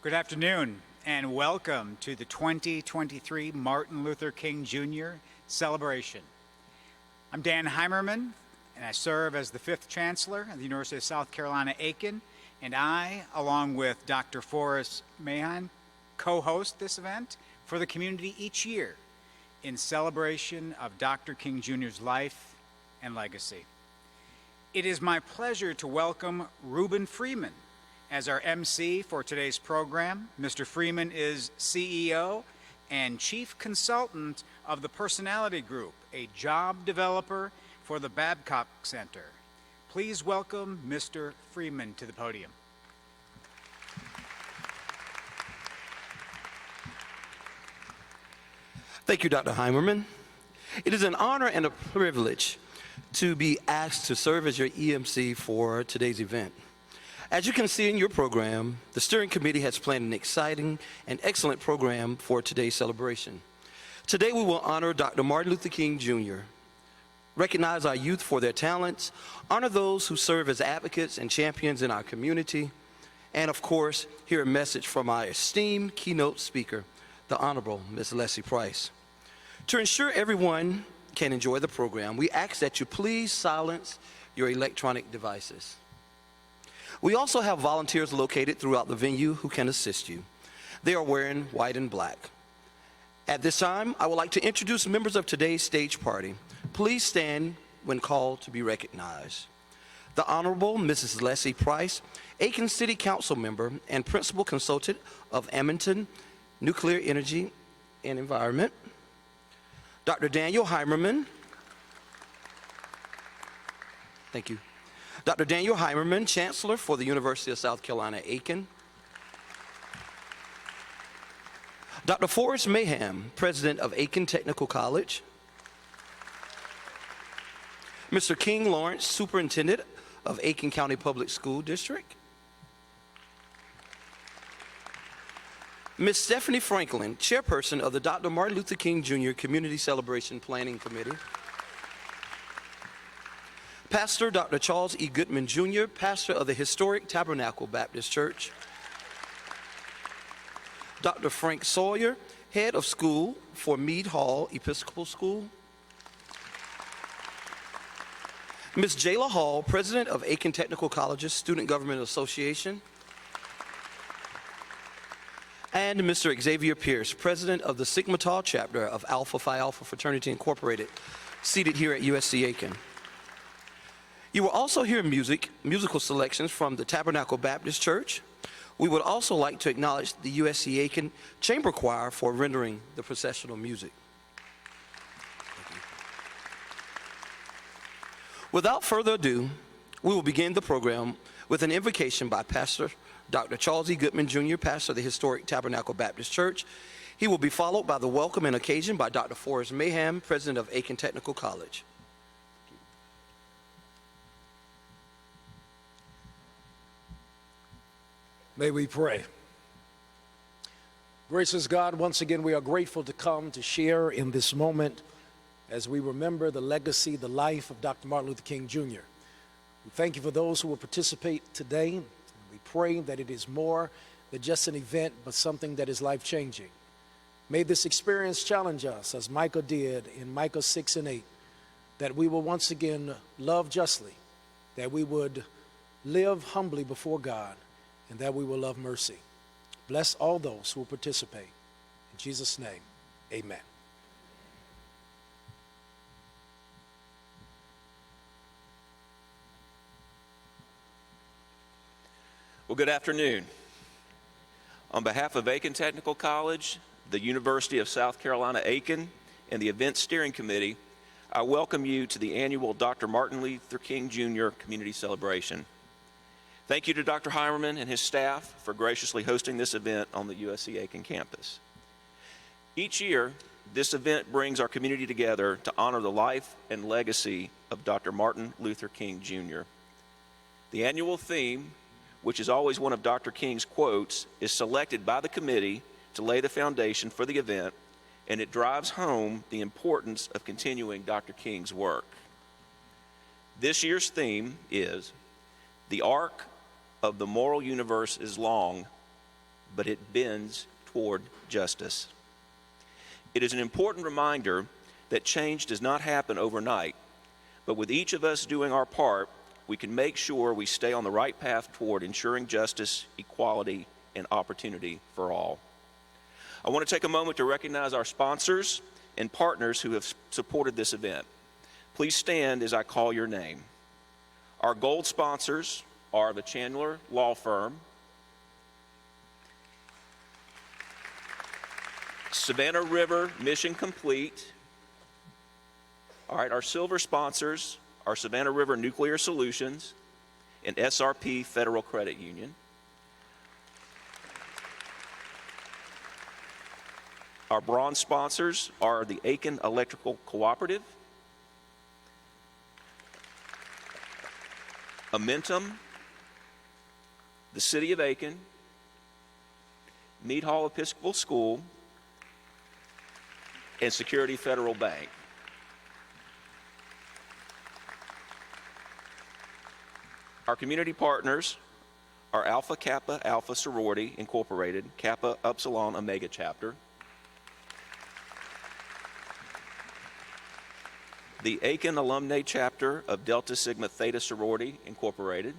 Good afternoon and welcome to the 2023 Martin Luther King Jr. celebration. I'm Dan Heimerman and I serve as the 5th Chancellor of the University of South Carolina Aiken, and I, along with Dr. Forrest Mahan, co-host this event for the community each year in celebration of Dr. King Jr.'s life and legacy. It is my pleasure to welcome Reuben Freeman as our MC for today's program. Mr. Freeman is CEO and Chief Consultant of the Personality Group, a job developer for the Babcock Center. Please welcome Mr. Freeman to the podium. Thank you, Dr. Heimerman. It is an honor and a privilege to be asked to serve as your EMC for today's event. As you can see in your program, the steering committee has planned an exciting and excellent program for today's celebration. Today we will honor Dr. Martin Luther King Jr., recognize our youth for their talents, honor those who serve as advocates and champions in our community, and of course, hear a message from our esteemed keynote speaker, the Honorable Ms. Leslie Price. To ensure everyone can enjoy the program, we ask that you please silence your electronic devices. We also have volunteers located throughout the venue who can assist you. They are wearing white and black. At this time, I would like to introduce members of today's stage party. Please stand when called to be recognized. The Honorable Mrs. Leslie Price, Aiken City Council member and Principal Consultant of Amington Nuclear Energy and Environment. Dr. Daniel Heimerman. Thank you. Dr. Daniel Heimerman, Chancellor for the University of South Carolina Aiken. Dr. Forrest Mahan, President of Aiken Technical College. Mr. King Lawrence, Superintendent of Aiken County Public School District. Ms. Stephanie Franklin, Chairperson of the Dr. Martin Luther King Jr. Community Celebration Planning Committee. Pastor Dr. Charles E. Goodman Jr., Pastor of the Historic Tabernacle Baptist Church. Dr. Frank Sawyer, Head of School for Meade Hall Episcopal School. Ms. Jayla Hall, President of Aiken Technical College's Student Government Association. And Mr. Xavier Pierce, President of the Sigma Tau chapter of Alpha Phi Alpha Fraternity Incorporated, seated here at USC Aiken. You will also hear musical selections from the Tabernacle Baptist Church. We would also like to acknowledge the USC Aiken Chamber Choir for rendering the processional music. Without further ado, we will begin the program with an invocation by Pastor Dr. Charles E. Goodman Jr., Pastor of the Historic Tabernacle Baptist Church. He will be followed by the welcome and occasion by Dr. Forrest Mahan, President of Aiken Technical College. May we pray. Gracious God, once again, we are grateful to come to share in this moment as we remember the legacy, the life of Dr. Martin Luther King Jr. We thank you for those who will participate today. We pray that it is more than just an event, but something that is life-changing. May this experience challenge us, as Micah did in Micah 6 and 8, that we will once again love justly, that we would live humbly before God, and that we will love mercy. Bless all those who will participate. In Jesus' name, amen. Well, good afternoon. On behalf of Aiken Technical College, the University of South Carolina Aiken, and the Event Steering Committee, I welcome you to the annual Dr. Martin Luther King Jr. Community Celebration. Thank you to Dr. Heimerman and his staff for graciously hosting this event on the USC Aiken campus. Each year, this event brings our community together to honor the life and legacy of Dr. Martin Luther King Jr. The annual theme, which is always one of Dr. King's quotes, is selected by the committee to lay the foundation for the event, and it drives home the importance of continuing Dr. King's work. This year's theme is "The Arc of the Moral Universe is Long, but it bends toward justice. It is an important reminder that change does not happen overnight, but with each of us doing our part, we can make sure we stay on the right path toward ensuring justice, equality, and opportunity for all. I want to take a moment to recognize our sponsors and partners who have supported this event. Please stand as I call your name. Our gold sponsors are the Chandler Law Firm, Savannah River Mission Complete. All right, our silver sponsors are Savannah River Nuclear Solutions and SRP Federal Credit Union. Our bronze sponsors are the Aiken Electrical Cooperative, Amentum, the City of Aiken, Meade Hall Episcopal School, and Security Federal Bank. Our community partners are Alpha Kappa Alpha Sorority Incorporated, Kappa Upsilon Omega Chapter, the Aiken Alumni Chapter of Delta Sigma Theta Sorority Incorporated,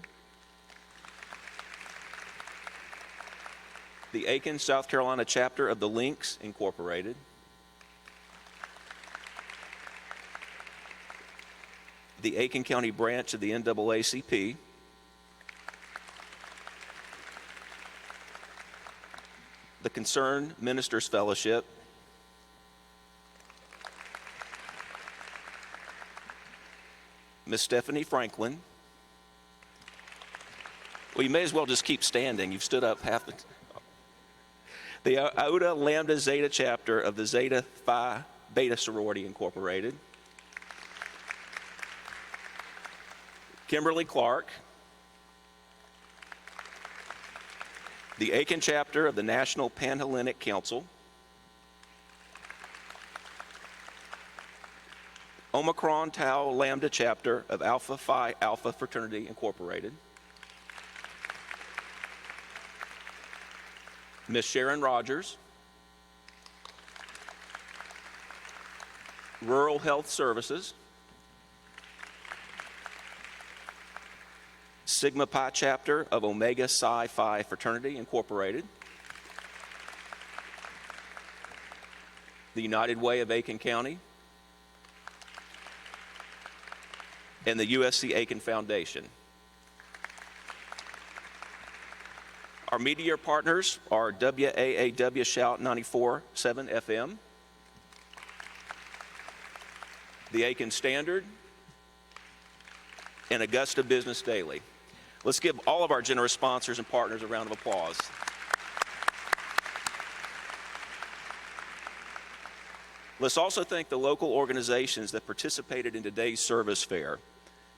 the Aiken, South Carolina Chapter of the Lynx Incorporated, the Aiken County Branch of the NAACP, the Concerned Ministers Fellowship, Miss Stephanie Franklin. Well, you may as well just keep standing. You've stood up half the Iota Lambda Zeta Chapter of the Zeta Phi Beta Sorority Incorporated, Kimberly Clark, the Aiken Chapter of the National Panhellenic Council, Omicron Tau Lambda Chapter of Alpha Phi Alpha Fraternity Incorporated, Miss Sharon Rogers, Rural Health Services, Sigma Pi Chapter of Omega Psi Phi Fraternity Incorporated, the United Way of Aiken County, and the USC Aiken Foundation. Our media partners are WAAW Shout 94.7 FM, the Aiken Standard, and Augusta Business Daily. Let's give all of our generous sponsors and partners a round of applause. Let's also thank the local organizations that participated in today's service fair.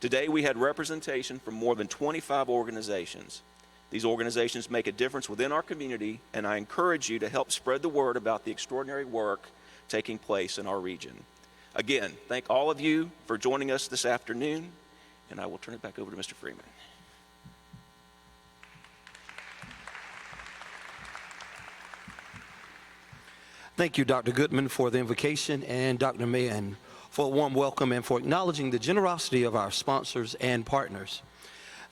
Today we had representation from more than 25 organizations. These organizations make a difference within our community, and I encourage you to help spread the word about the extraordinary work taking place in our region. Again, thank all of you for joining us this afternoon, and I will turn it back over to Mr. Freeman. Thank you, Dr. Goodman, for the invocation, and Dr. Mahan for a warm welcome and for acknowledging the generosity of our sponsors and partners.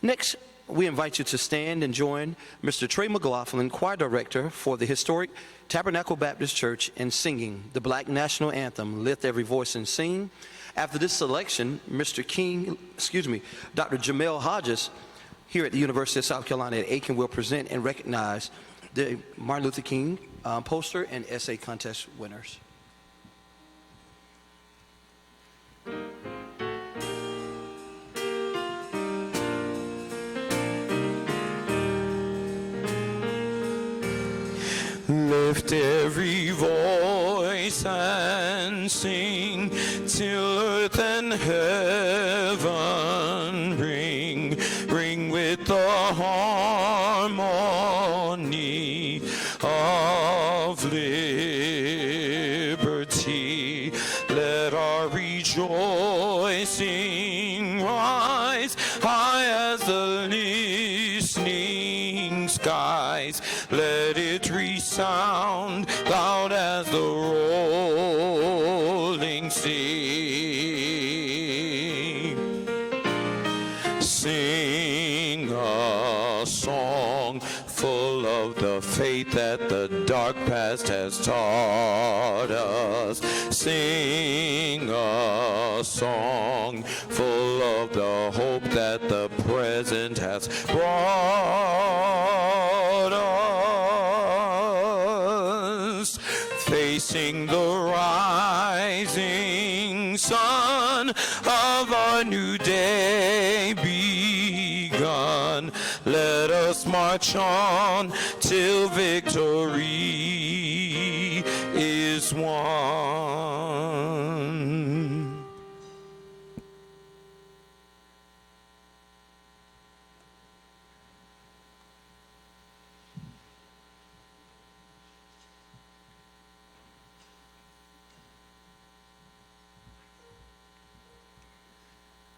Next, we invite you to stand and join Mr. Trey McLaughlin, Choir Director for the historic Tabernacle Baptist Church, in singing the Black National Anthem, Lift Every Voice and Sing. After this selection, Dr. Jamel Hodges here at the University of South Carolina at Aiken will present and recognize the Martin Luther King poster and essay contest winners. Lift every voice and sing till earth and heaven ring, ring with the harmony of liberty. Let our rejoicing rise high as the listening sky. rise. Let it resound loud as the rolling sea. Sing a song full of the faith that the dark past has taught us. Sing a song full of the hope that the present has brought us. Facing the rising sun of a new day begun, let us march on till victory is won.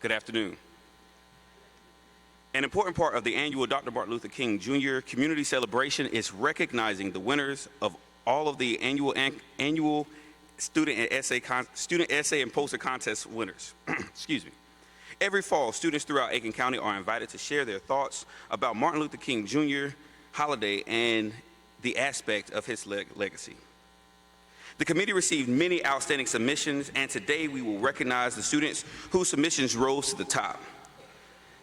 Good afternoon. An important part of the annual Dr. Martin Luther King Jr. community celebration is recognizing the winners of all of the annual student essay and poster contest winners. Excuse me. Every fall, students throughout Aiken County are invited to share their thoughts about Martin Luther King Jr. holiday and the aspect of his legacy. The committee received many outstanding submissions, and today we will recognize the students whose submissions rose to the top.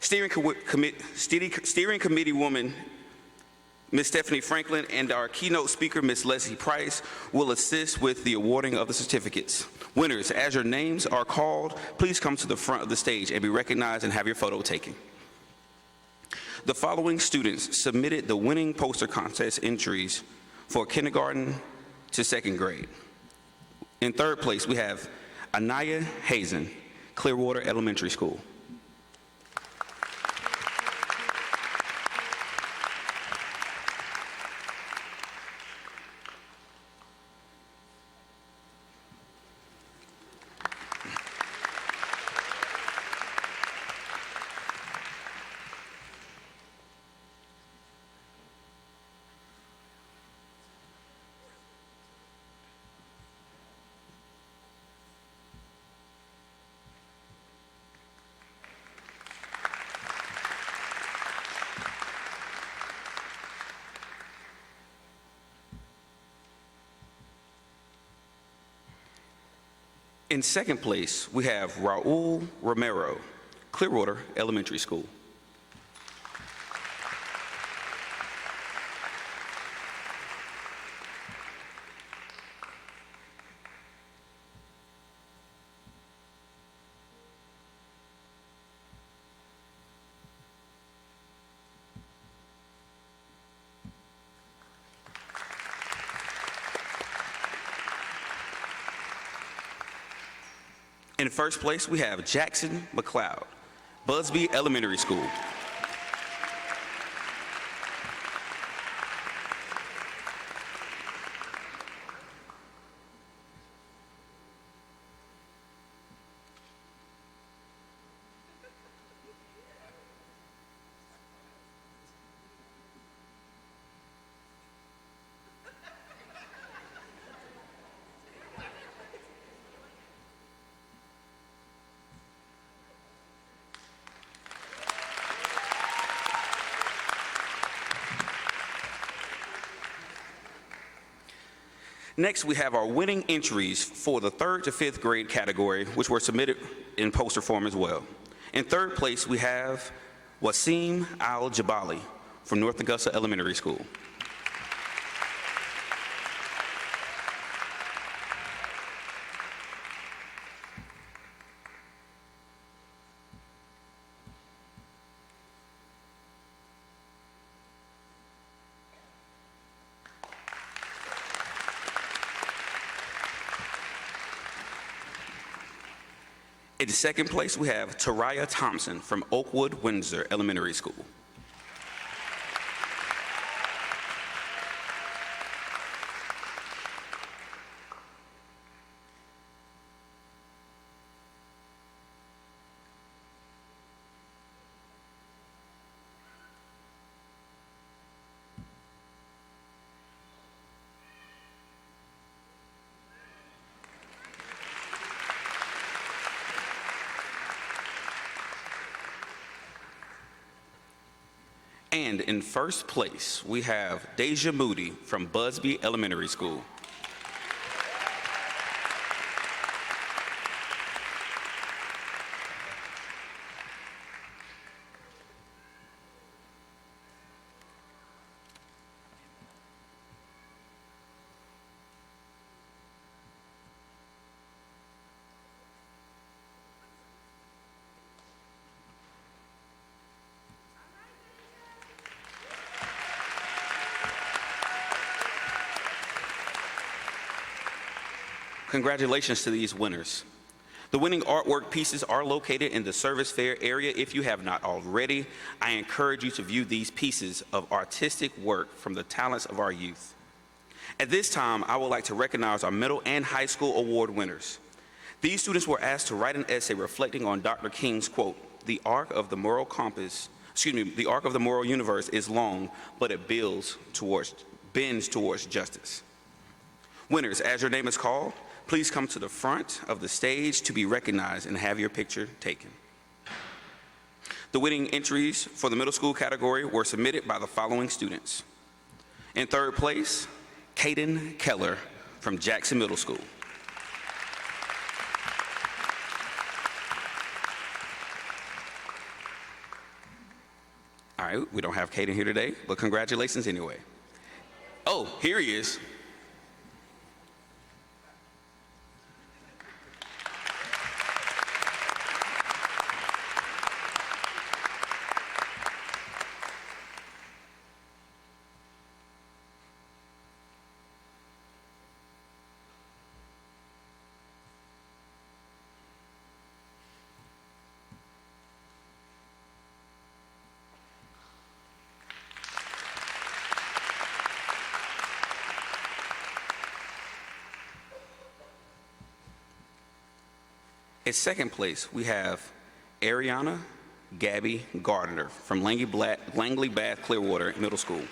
Steering committee woman, Ms. Stephanie Franklin, and our keynote speaker, Ms. Leslie Price, will assist with the awarding of the certificates. Winners, as your names are called, please come to the front of the stage and be recognized and have your photo taken. The following students submitted the winning poster contest entries for kindergarten to second grade. In third place, we have Anaya Hazen, Clearwater Elementary School. In second place, we have Raul Romero, Clearwater Elementary School. In first place, we have Jackson McLeod, Busby Elementary School. Next, we have our winning entries for the 3rd to 5th grade category, which were submitted in poster form as well. In third place, we have Wasim Al-Jabali from North Augusta Elementary School. In second place, we have Taraya Thompson from Oakwood Windsor Elementary School. And in first place, we have Deja Moody from Busby Elementary School. Congratulations to these winners. The winning artwork pieces are located in the service fair area. If you have not already, I encourage you to view these pieces of artistic work from the talents of our youth. At this time, I would like to recognize our middle and high school award winners. These students were asked to write an essay reflecting on Dr. King's quote, "The arc of the moral compass, the arc of the moral universe is long, but it bends towards justice." Winners, as your name is called, please come to the front of the stage to be recognized and have your picture taken. The winning entries for the middle school category were submitted by the following students. In third place, Caden Keller from Jackson Middle School. All right, we don't have Caden here today, but congratulations anyway. Oh, here he is. In second place, we have Ariana Gabby Gardner from Langley Bath Clearwater Middle School.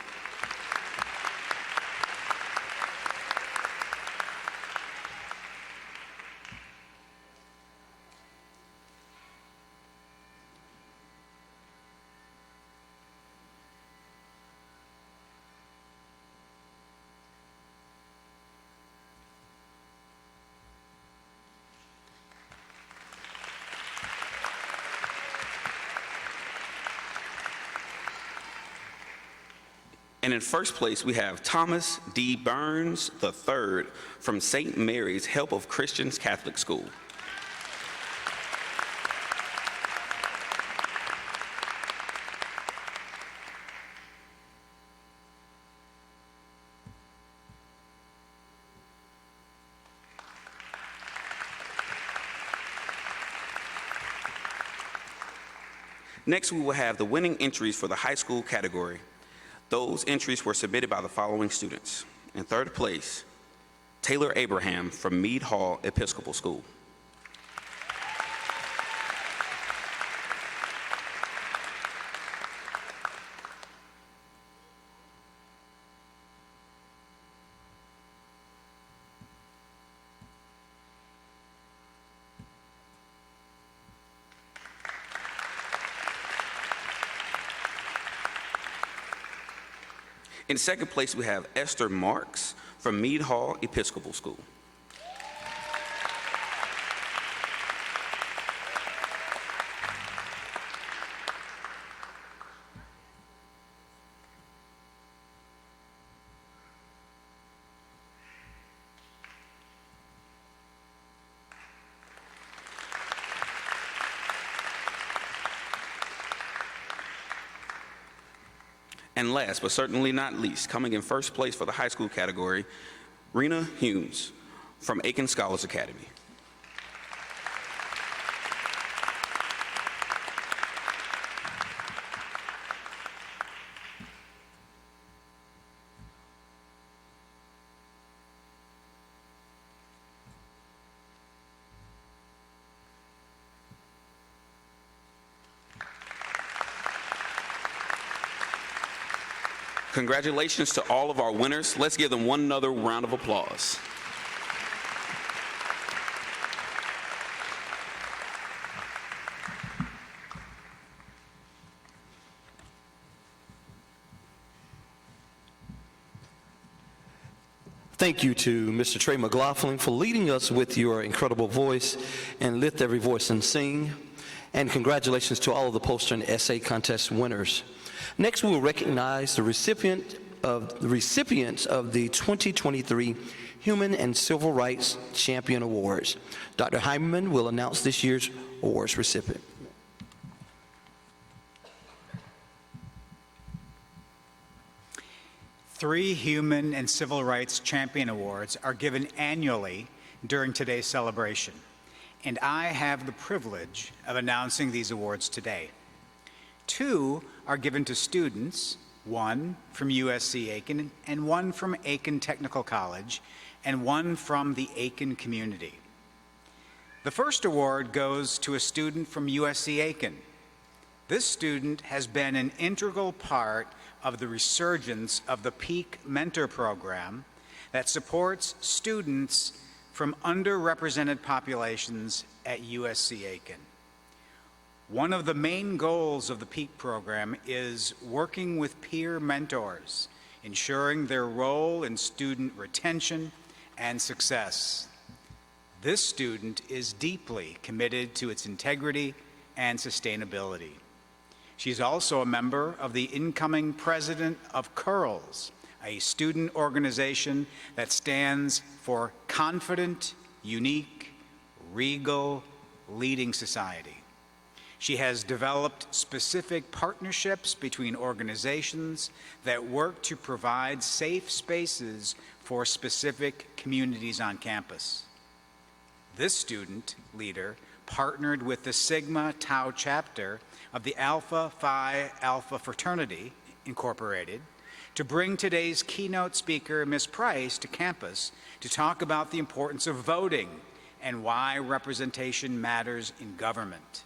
And in first place, we have Thomas D. Burns III from St. Mary's Help of Christians Catholic School. Next, we will have the winning entries for the high school category. Those entries were submitted by the following students. In third place, Taylor Abraham from Meade Hall Episcopal School. In second place, we have Esther Marks from Meade Hall Episcopal School. And last, but certainly not least, coming in first place for the high school category, Rena Humes from Aiken Scholars Academy. Congratulations to all of our winners. Let's give them one another round of applause. Thank you to Mr. Trey McLaughlin for leading us with your incredible voice and Lift Every Voice and Sing. And congratulations to all of the poster and essay contest winners. Next, we will recognize the recipients of the 2023 Human and Civil Rights Champion Awards. Dr. Heimerman will announce this year's awards recipient. Three Human and Civil Rights Champion Awards are given annually during today's celebration, and I have the privilege of announcing these awards today. Two are given to students, one from USC Aiken and one from Aiken Technical College, and one from the Aiken community. The first award goes to a student from USC Aiken. This student has been an integral part of the resurgence of the Peak Mentor Program that supports students from underrepresented populations at USC Aiken. One of the main goals of the Peak program is working with peer mentors, ensuring their role in student retention and success. This student is deeply committed to its integrity and sustainability. She's also a member of the incoming president of CURLS, a student organization that stands for Confident, Unique, Regal, Leading Society. She has developed specific partnerships between organizations that work to provide safe spaces for specific communities on campus. This student leader partnered with the Sigma Tau chapter of the Alpha Phi Alpha Fraternity, Incorporated, to bring today's keynote speaker, Ms. Price, to campus to talk about the importance of voting and why representation matters in government.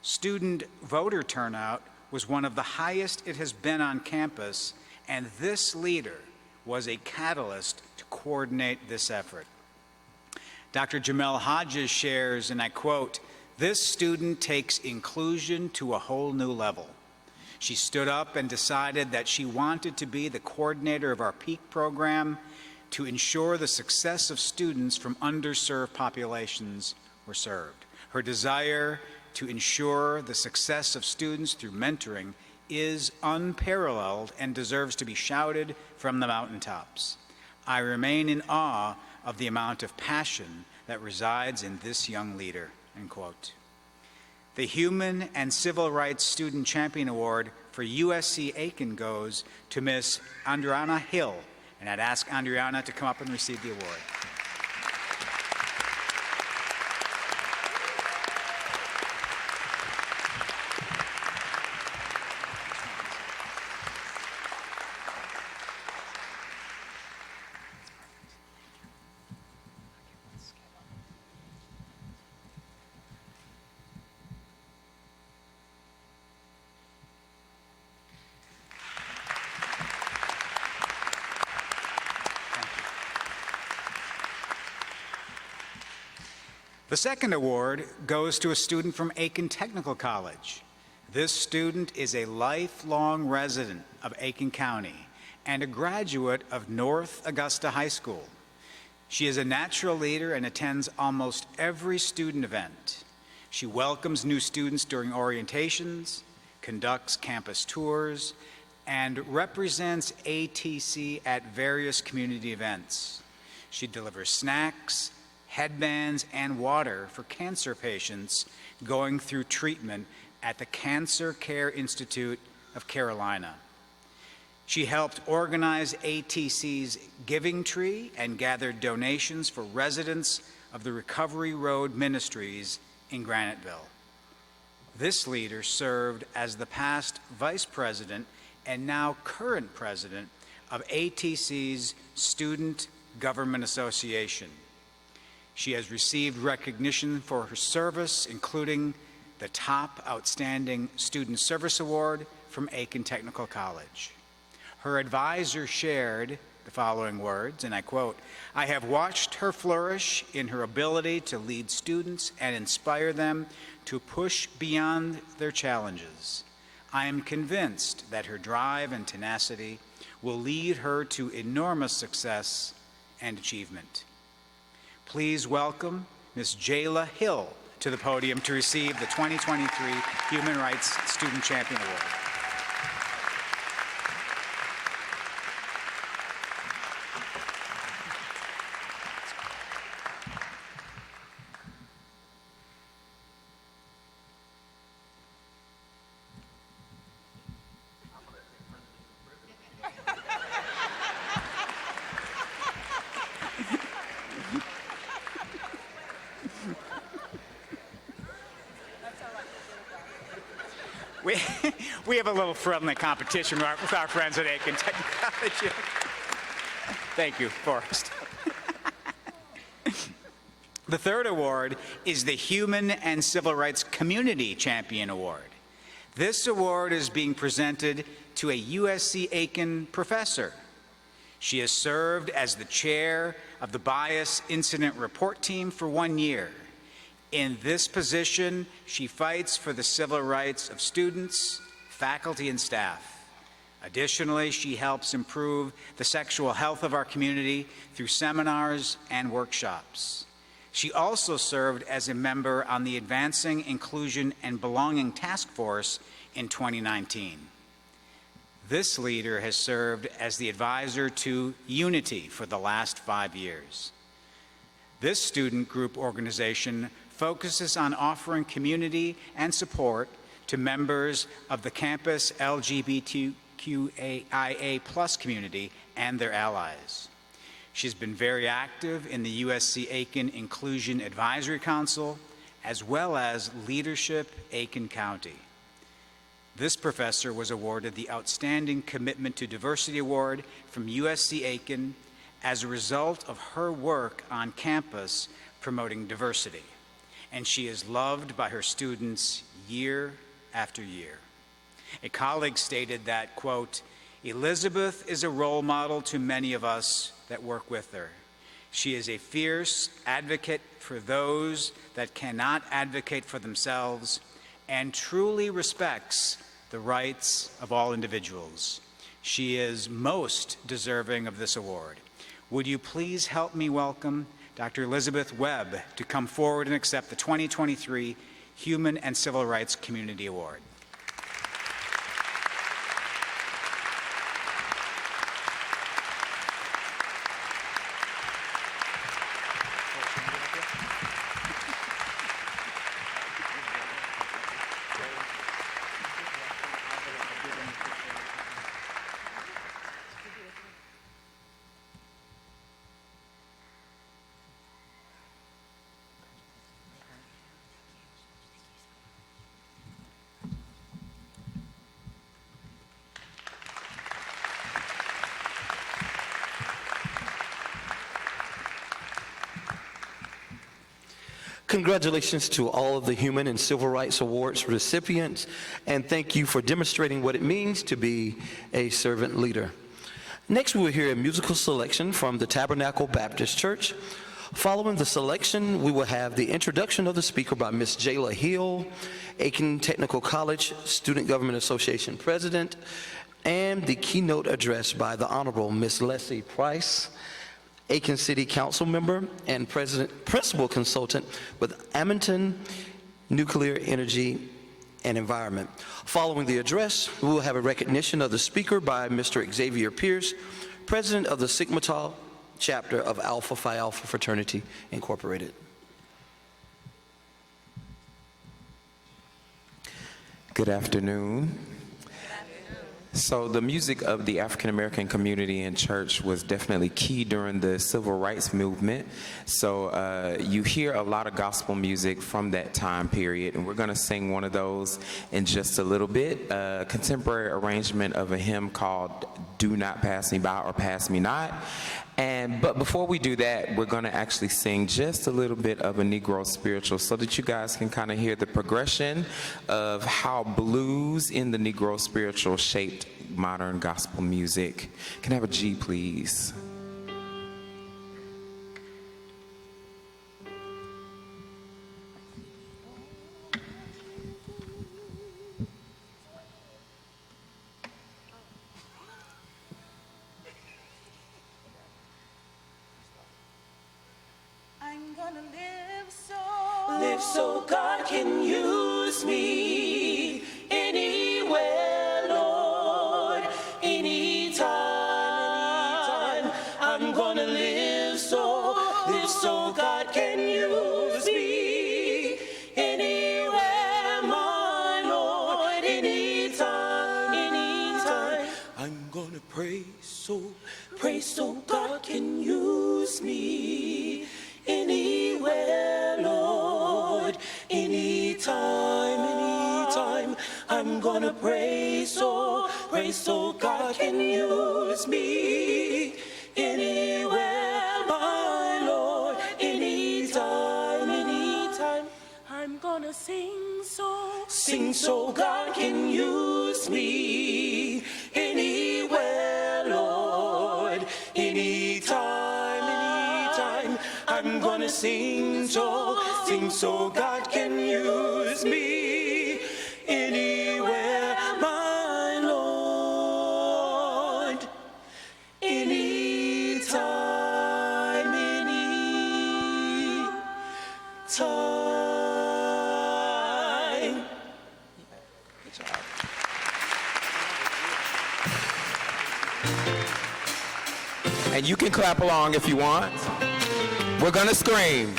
Student voter turnout was one of the highest it has been on campus, and this leader was a catalyst to coordinate this effort. Dr. Jamel Hodges shares, and I quote, "This student takes inclusion to a whole new level. She stood up and decided that she wanted to be the coordinator of our Peak program to ensure the success of students from underserved populations were served. Her desire to ensure the success of students through mentoring is unparalleled and deserves to be shouted from the mountaintops. I remain in awe of the amount of passion that resides in this young leader," end quote. The Human and Civil Rights Student Champion Award for USC Aiken goes to Ms. Andriana Hill, and I'd ask Andriana to come up and receive the award. The second award goes to a student from Aiken Technical College. This student is a lifelong resident of Aiken County and a graduate of North Augusta High School. She is a natural leader and attends almost every student event. She welcomes new students during orientations, conducts campus tours, and represents ATC at various community events. She delivers snacks, headbands, and water for cancer patients going through treatment at the Cancer Care Institute of Carolina. She helped organize ATC's Giving Tree and gathered donations for residents of the Recovery Road Ministries in Graniteville. This leader served as the past vice president and now current president of ATC's Student Government Association. She has received recognition for her service, including the Top Outstanding Student Service Award from Aiken Technical College. Her advisor shared the following words, and I quote, "I have watched her flourish in her ability to lead students and inspire them to push beyond their challenges. I am convinced that her drive and tenacity will lead her to enormous success and achievement. Please welcome Ms. Jayla Hill to the podium to receive the 2023 Human Rights Student Champion Award. We have a little friendly competition with our friends at Aiken College. Thank you, Forrest. The third award is the Human and Civil Rights Community Champion Award. This award is being presented to a USC Aiken professor. She has served as the chair of the Bias Incident Report Team for 1 year. In this position, she fights for the civil rights of students, faculty, and staff. Additionally, she helps improve the sexual health of our community through seminars and workshops. She also served as a member on the Advancing Inclusion and Belonging Task Force in 2019. This leader has served as the advisor to Unity for the last 5 years. This student group organization focuses on offering community and support to members of the campus LGBTQIA+ community and their allies. She's been very active in the USC Aiken Inclusion Advisory Council, as well as Leadership Aiken County. This professor was awarded the Outstanding Commitment to Diversity Award from USC Aiken as a result of her work on campus promoting diversity, and she is loved by her students year after year. A colleague stated that, quote, "Elizabeth is a role model to many of us that work with her. She is a fierce advocate for those that cannot advocate for themselves and truly respects the rights of all individuals. She is most deserving of this award. Would you please help me welcome Dr. Elizabeth Webb to come forward and accept the 2023 Human and Civil Rights Community Award." Congratulations to all of the Human and Civil Rights Awards recipients, and thank you for demonstrating what it means to be a servant leader. Next, we will hear a musical selection from the Tabernacle Baptist Church. Following the selection, we will have the introduction of the speaker by Ms. Jayla Hill, Aiken Technical College Student Government Association President, and the keynote address by the Honorable Ms. Leslie Price, Aiken City Council member and principal consultant with Amington Nuclear Energy and Environment. Following the address, we will have a recognition of the speaker by Mr. Xavier Pierce, president of the Sigma Tau chapter of Alpha Phi Alpha Fraternity Incorporated. Good afternoon. So the music of the African American community and church was definitely key during the civil rights movement. So you hear a lot of gospel music from that time period, and we're going to sing one of those in just a little bit. A contemporary arrangement of a hymn called "Do Not Pass Me By" or "Pass Me Not." But before we do that, we're going to actually sing just a little bit of a Negro spiritual so that you guys can kind of hear the progression of how blues in the Negro spiritual shaped modern gospel music. Can I have a G, please? live so God can use me anywhere, Lord, anytime. I'm gonna live so God can use me anywhere, my Lord, anytime. I'm gonna pray so God can use me anywhere, Lord, anytime. I'm gonna pray so God can use me anywhere, my Lord, anytime. I'm gonna sing so God can use me anywhere, Lord, anytime. I'm gonna sing so God can use me anywhere, my Lord, anytime. Good job. And you can clap along if you want. We're gonna scream.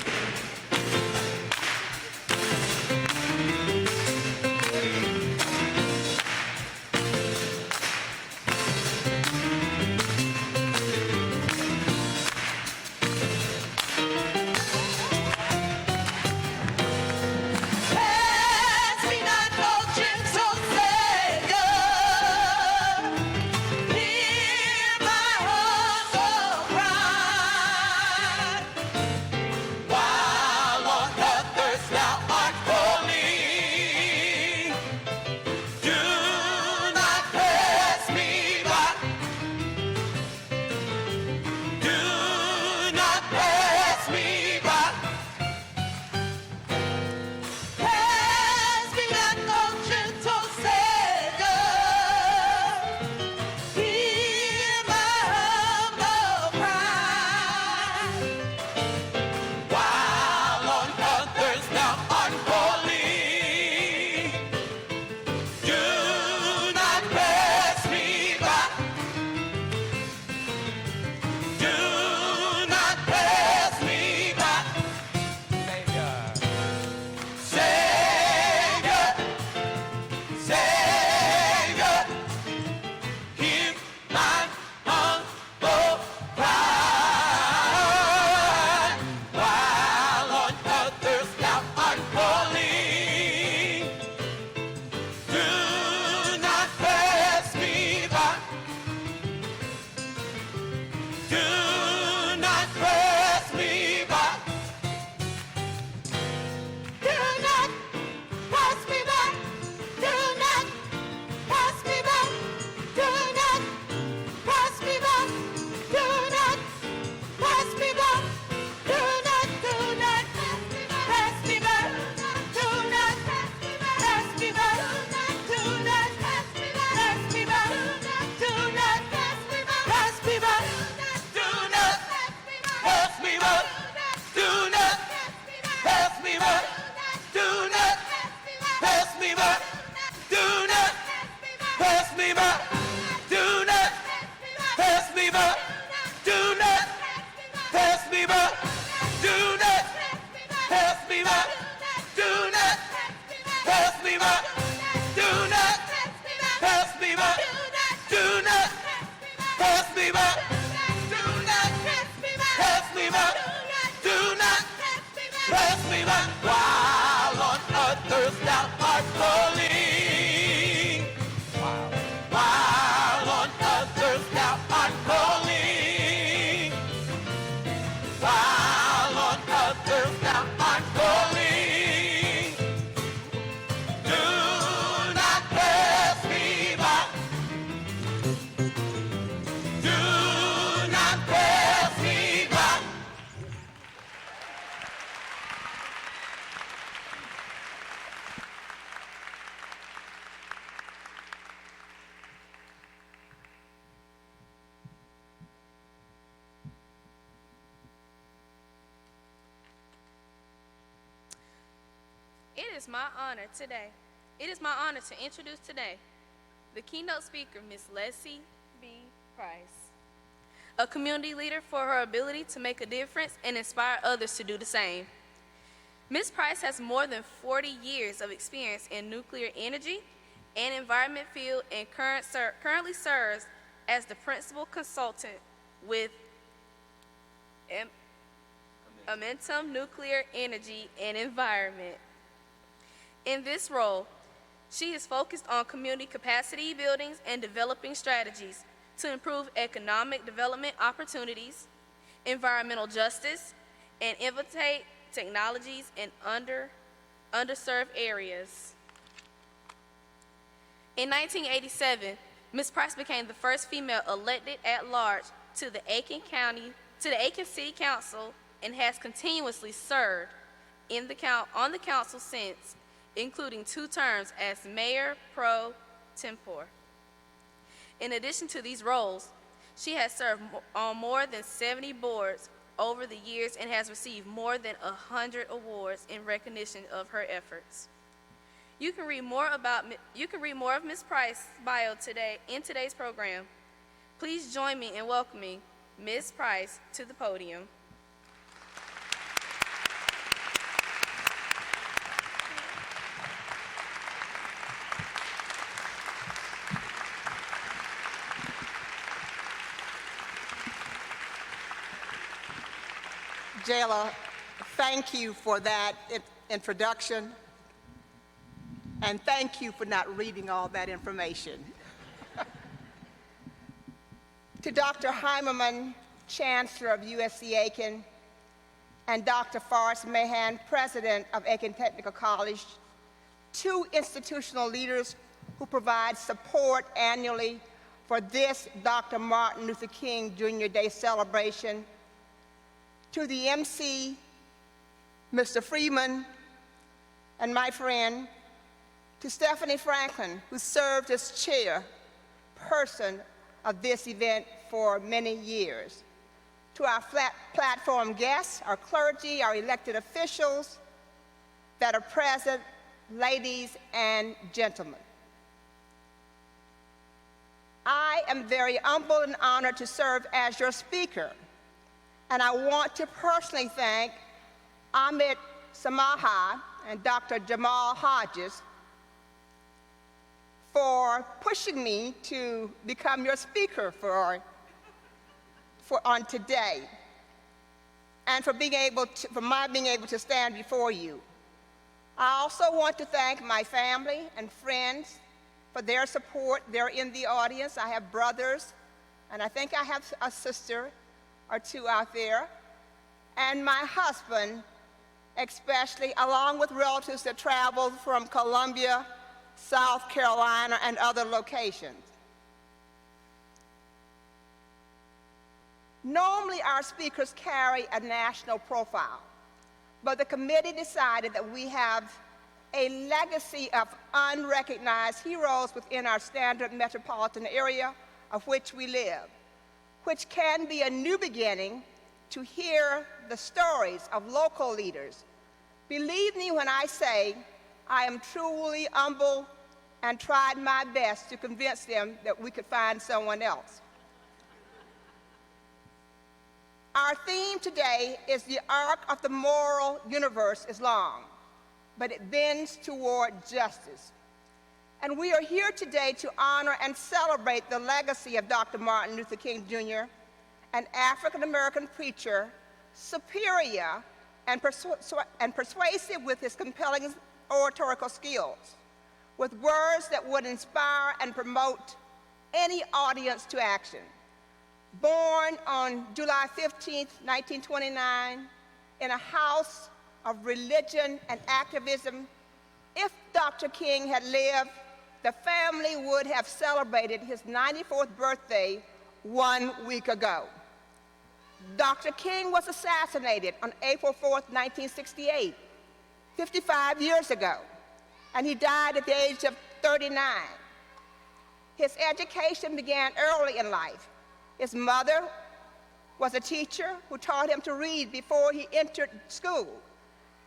Pass me not, no gentle Savior. Hear my humble cry. Why is my honor to introduce today the keynote speaker, Ms. Leslie B. Price, a community leader for her ability to make a difference and inspire others to do the same. Ms. Price has more than 40 years of experience in nuclear energy and environment field and currently serves as the principal consultant with Momentum Nuclear Energy and Environment. In this role, she is focused on community capacity buildings and developing strategies to improve economic development opportunities, environmental justice, and innovate technologies in underserved areas. In 1987, Ms. Price became the first female elected at large to the Aiken City Council and has continuously served on the council since, including 2 terms as mayor pro tempore. In addition to these roles, she has served on more than 70 boards over the years and has received more than 100 awards in recognition of her efforts. You can read more of Ms. Price's bio today in today's program. Please join me in welcoming Ms. Price to the podium. Jayla, thank you for that introduction, and thank you for not reading all that information. To Dr. Heimerman, Chancellor of USC Aiken, and Dr. Forrest Mahan, President of Aiken Technical College, 2 institutional leaders who provide support annually for this Dr. Martin Luther King Jr. Day celebration, to the MC, Mr. Freeman, and my friend, to Stephanie Franklin, who served as chairperson of this event for many years, to our platform guests, our clergy, our elected officials that are present, ladies and gentlemen. I am very humbled and honored to serve as your speaker. And I want to personally thank Amit Samaha and Dr. Jamal Hodges for pushing me to become your speaker on today, and for my being able to stand before you. I also want to thank my family and friends for their support. They're in the audience. I have brothers, and I think I have a sister or 2 out there, and my husband, especially, along with relatives that traveled from Columbia, South Carolina, and other locations. Normally, our speakers carry a national profile, but the committee decided that we have a legacy of unrecognized heroes within our standard metropolitan area of which we live, which can be a new beginning to hear the stories of local leaders. Believe me when I say I am truly humble and tried my best to convince them that we could find someone else. Our theme today is the arc of the moral universe is long, but it bends toward justice. And we are here today to honor and celebrate the legacy of Dr. Martin Luther King Jr., an African-American preacher, superior and persuasive with his compelling oratorical skills, with words that would inspire and promote any audience to action. Born on July 15, 1929, in a house of religion and activism, if Dr. King had lived, the family would have celebrated his 94th birthday 1 week ago. Dr. King was assassinated on April 4th, 1968, 55 years ago, and he died at the age of 39. His education began early in life. His mother was a teacher who taught him to read before he entered school,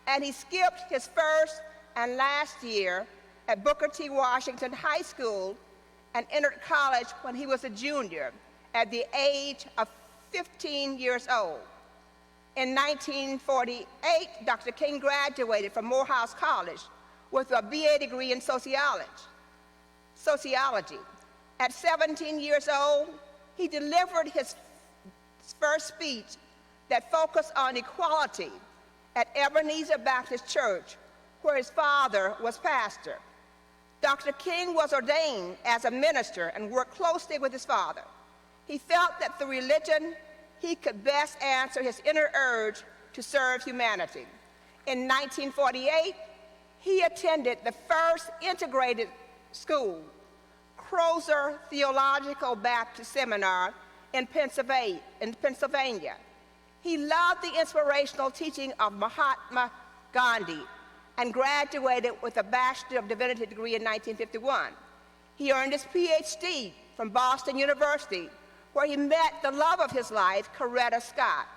and he skipped his first and last year at Booker T. Washington High School and entered college when he was a junior at the age of 15 years old. In 1948, Dr. King graduated from Morehouse College with a BA degree in sociology. At 17 years old, he delivered his first speech that focused on equality at Ebenezer Baptist Church, where his father was pastor. Dr. King was ordained as a minister and worked closely with his father. He felt that through religion, he could best answer his inner urge to serve humanity. In 1948, he attended the first integrated school, Crozer Theological Baptist Seminar in Pennsylvania. He loved the inspirational teaching of Mahatma Gandhi and graduated with a Bachelor of Divinity degree in 1951. He earned his PhD from Boston University, where he met the love of his life, Coretta Scott,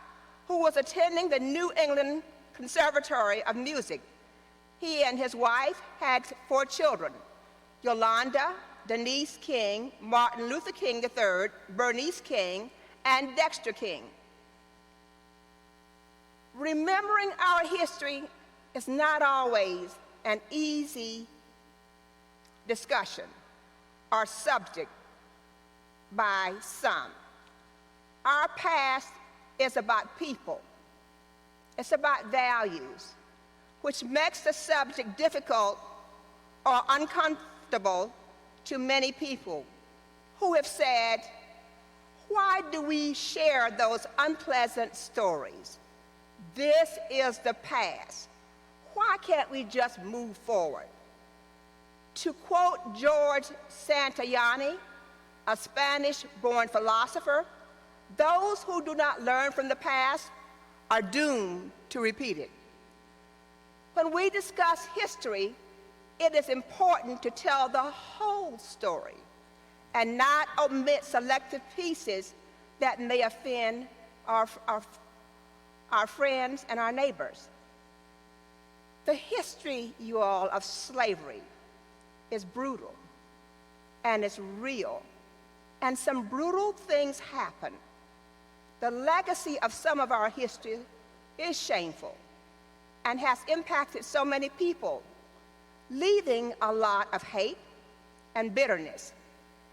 who was attending the New England Conservatory of Music. He and his wife had 4 children: Yolanda, Denise King, Martin Luther King III, Bernice King, and Dexter King. Remembering our history is not always an easy discussion or subject by some. Our past is about people. It's about values, which makes the subject difficult or uncomfortable to many people who have said, why do we share those unpleasant stories? This is the past. Why can't we just move forward? To quote George Santayana, a Spanish-born philosopher, those who do not learn from the past are doomed to repeat it. When we discuss history, it is important to tell the whole story and not omit selective pieces that may offend our friends and our neighbors. The history, you all, of slavery is brutal and it's real, and some brutal things happen. The legacy of some of our history is shameful and has impacted so many people, leaving a lot of hate and bitterness.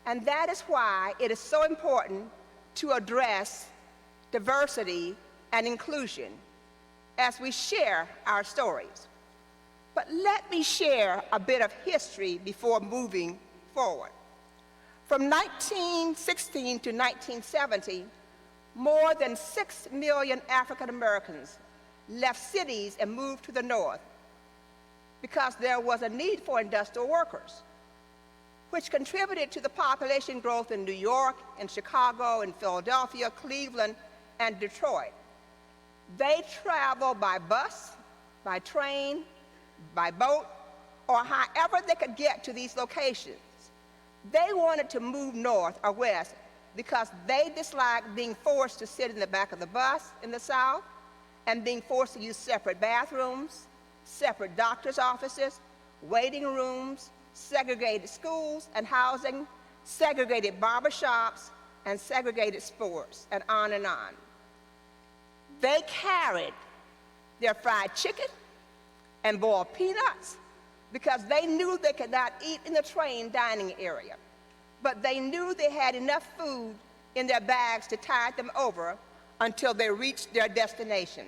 And that is why it is so important to address diversity and inclusion as we share our stories. But let me share a bit of history before moving forward. From 1916 to 1970, more than 6 million African Americans left cities and moved to the north because there was a need for industrial workers, which contributed to the population growth in New York, in Chicago, in Philadelphia, Cleveland, and Detroit. They traveled by bus, by train, by boat, or however they could get to these locations. They wanted to move north or west because they disliked being forced to sit in the back of the bus in the South and being forced to use separate bathrooms, separate doctor's offices, waiting rooms, segregated schools and housing, segregated barbershops, and segregated sports, and on and on. They carried their fried chicken and boiled peanuts because they knew they could not eat in the train dining area, but they knew they had enough food in their bags to tide them over until they reached their destination.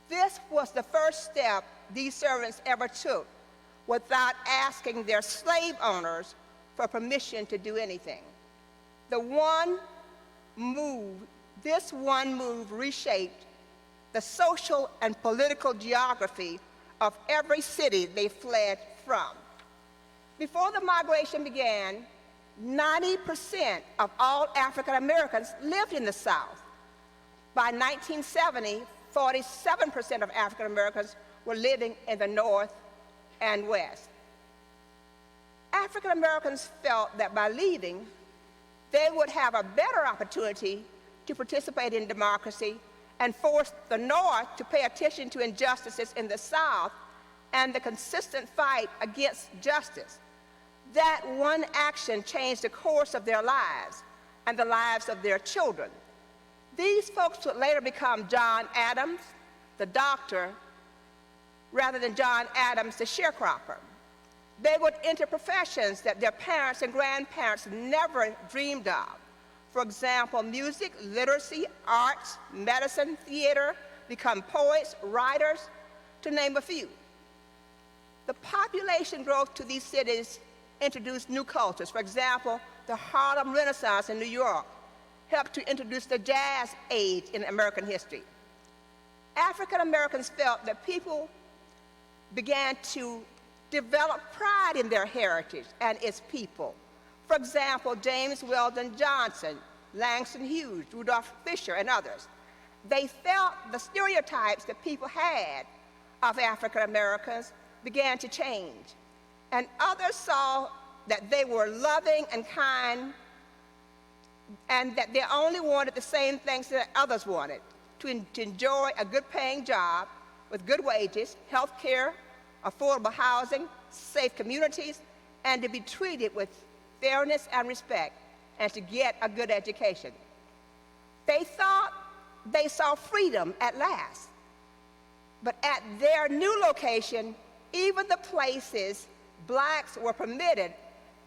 This was the first step these servants ever took without asking their slave owners for permission to do anything. This one move reshaped the social and political geography of every city they fled from. Before the migration began, 90% of all African Americans lived in the South. By 1970, 47% of African Americans were living in the North and West. African Americans felt that by leaving, they would have a better opportunity to participate in democracy and force the North to pay attention to injustices in the South and the consistent fight against justice. That one action changed the course of their lives and the lives of their children. These folks would later become John Adams, the doctor, rather than John Adams, the sharecropper. They would enter professions that their parents and grandparents never dreamed of. For example, music, literacy, arts, medicine, theater, become poets, writers, to name a few. The population growth to these cities introduced new cultures. For example, the Harlem Renaissance in New York helped to introduce the jazz age in American history. African Americans felt that people began to develop pride in their heritage and its people. For example, James Weldon Johnson, Langston Hughes, Rudolph Fisher, and others. They felt the stereotypes that people had of African Americans began to change. And others saw that they were loving and kind and that they only wanted the same things that others wanted, to enjoy a good paying job with good wages, health care, affordable housing, safe communities, and to be treated with fairness and respect, and to get a good education. They thought they saw freedom at last. But at their new location, even the places blacks were permitted,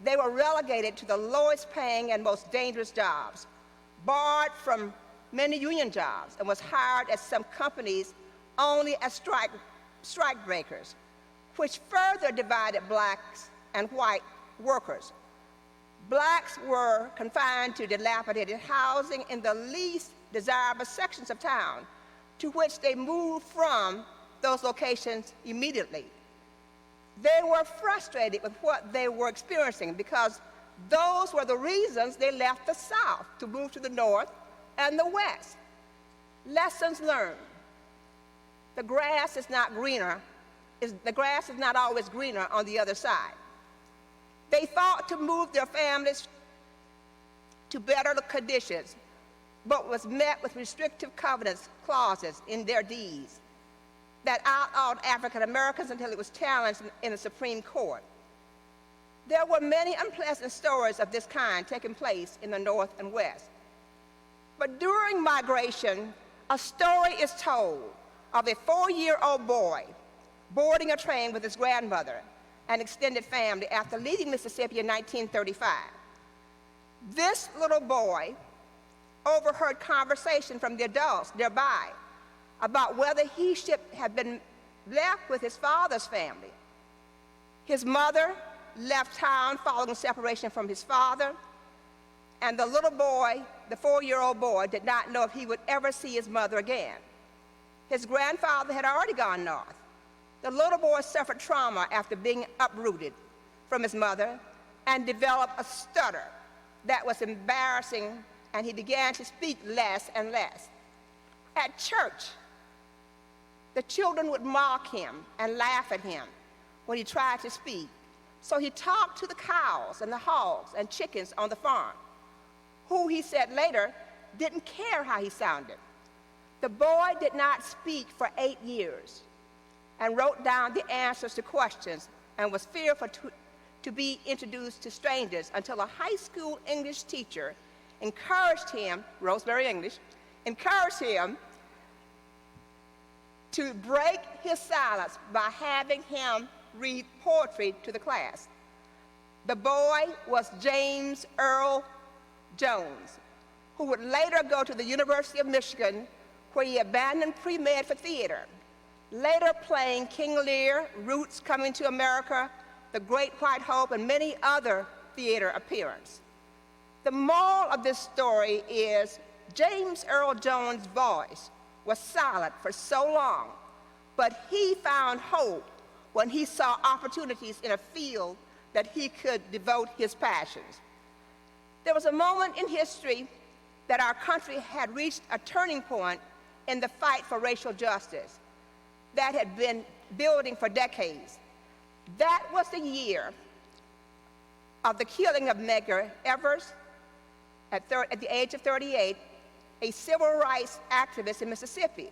they were relegated to the lowest paying and most dangerous jobs, barred from many union jobs, and was hired at some companies only as strike breakers, which further divided blacks and white workers. Blacks were confined to dilapidated housing in the least desirable sections of town, to which they moved from those locations immediately. They were frustrated with what they were experiencing because those were the reasons they left the South to move to the North and the West. Lessons learned. The grass is not always greener on the other side. They fought to move their families to better conditions, but was met with restrictive covenants clauses in their deeds that outlawed African Americans until it was challenged in the Supreme Court. There were many unpleasant stories of this kind taking place in the North and West. But during migration, a story is told of a 4-year-old boy boarding a train with his grandmother and extended family after leaving Mississippi in 1935. This little boy overheard conversation from the adults nearby about whether he should have been left with his father's family. His mother left town following separation from his father, and the little boy, the 4-year-old boy, did not know if he would ever see his mother again. His grandfather had already gone north. The little boy suffered trauma after being uprooted from his mother and developed a stutter that was embarrassing, and he began to speak less and less. At church, the children would mock him and laugh at him when he tried to speak. So he talked to the cows and the hogs and chickens on the farm, who he said later didn't care how he sounded. The boy did not speak for 8 years and wrote down the answers to questions and was fearful to be introduced to strangers until a high school English teacher encouraged him, Rosemary English, encouraged him to break his silence by having him read poetry to the class. The boy was James Earl Jones, who would later go to the University of Michigan, where he abandoned pre-med for theater, later playing King Lear, Roots, Coming to America, The Great White Hope, and many other theater appearances. The moral of this story is James Earl Jones' voice was silent for so long, but he found hope when he saw opportunities in a field that he could devote his passions. There was a moment in history that our country had reached a turning point in the fight for racial justice that had been building for decades. That was the year of the killing of Medgar Evers at the age of 38, a civil rights activist in Mississippi.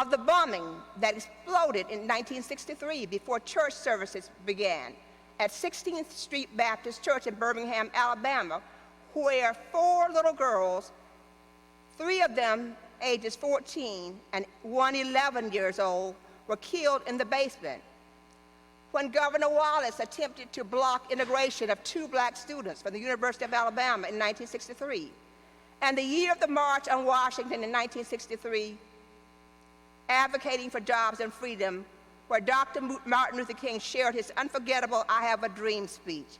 of the bombing that exploded in 1963 before church services began at 16th Street Baptist Church in Birmingham, Alabama, where 4 little girls, 3 of them ages 14 and 1 11 years old, were killed in the basement. When Governor Wallace attempted to block integration of 2 black students from the University of Alabama in 1963, and the year of the March on Washington in 1963, advocating for jobs and freedom, where Dr. Martin Luther King shared his unforgettable "I Have a Dream" speech.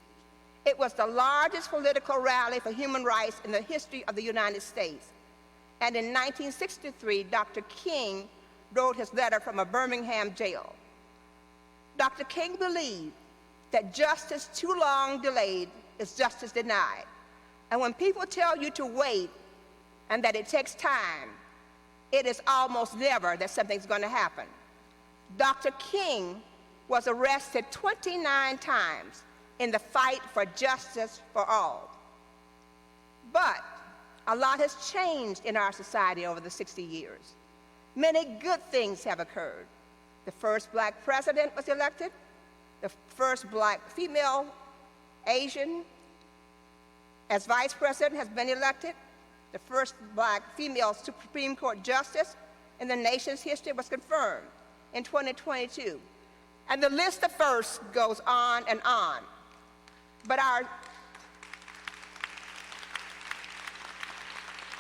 It was the largest political rally for human rights in the history of the United States. And in 1963, Dr. King wrote his letter from a Birmingham jail. Dr. King believed that justice too long delayed is justice denied. And when people tell you to wait and that it takes time, it is almost never that something's going to happen. Dr. King was arrested 29 times in the fight for justice for all. But a lot has changed in our society over the 60 years. Many good things have occurred. The first black president was elected. The first black female Asian as vice president has been elected. The first black female Supreme Court justice in the nation's history was confirmed in 2022. And the list of firsts goes on and on. But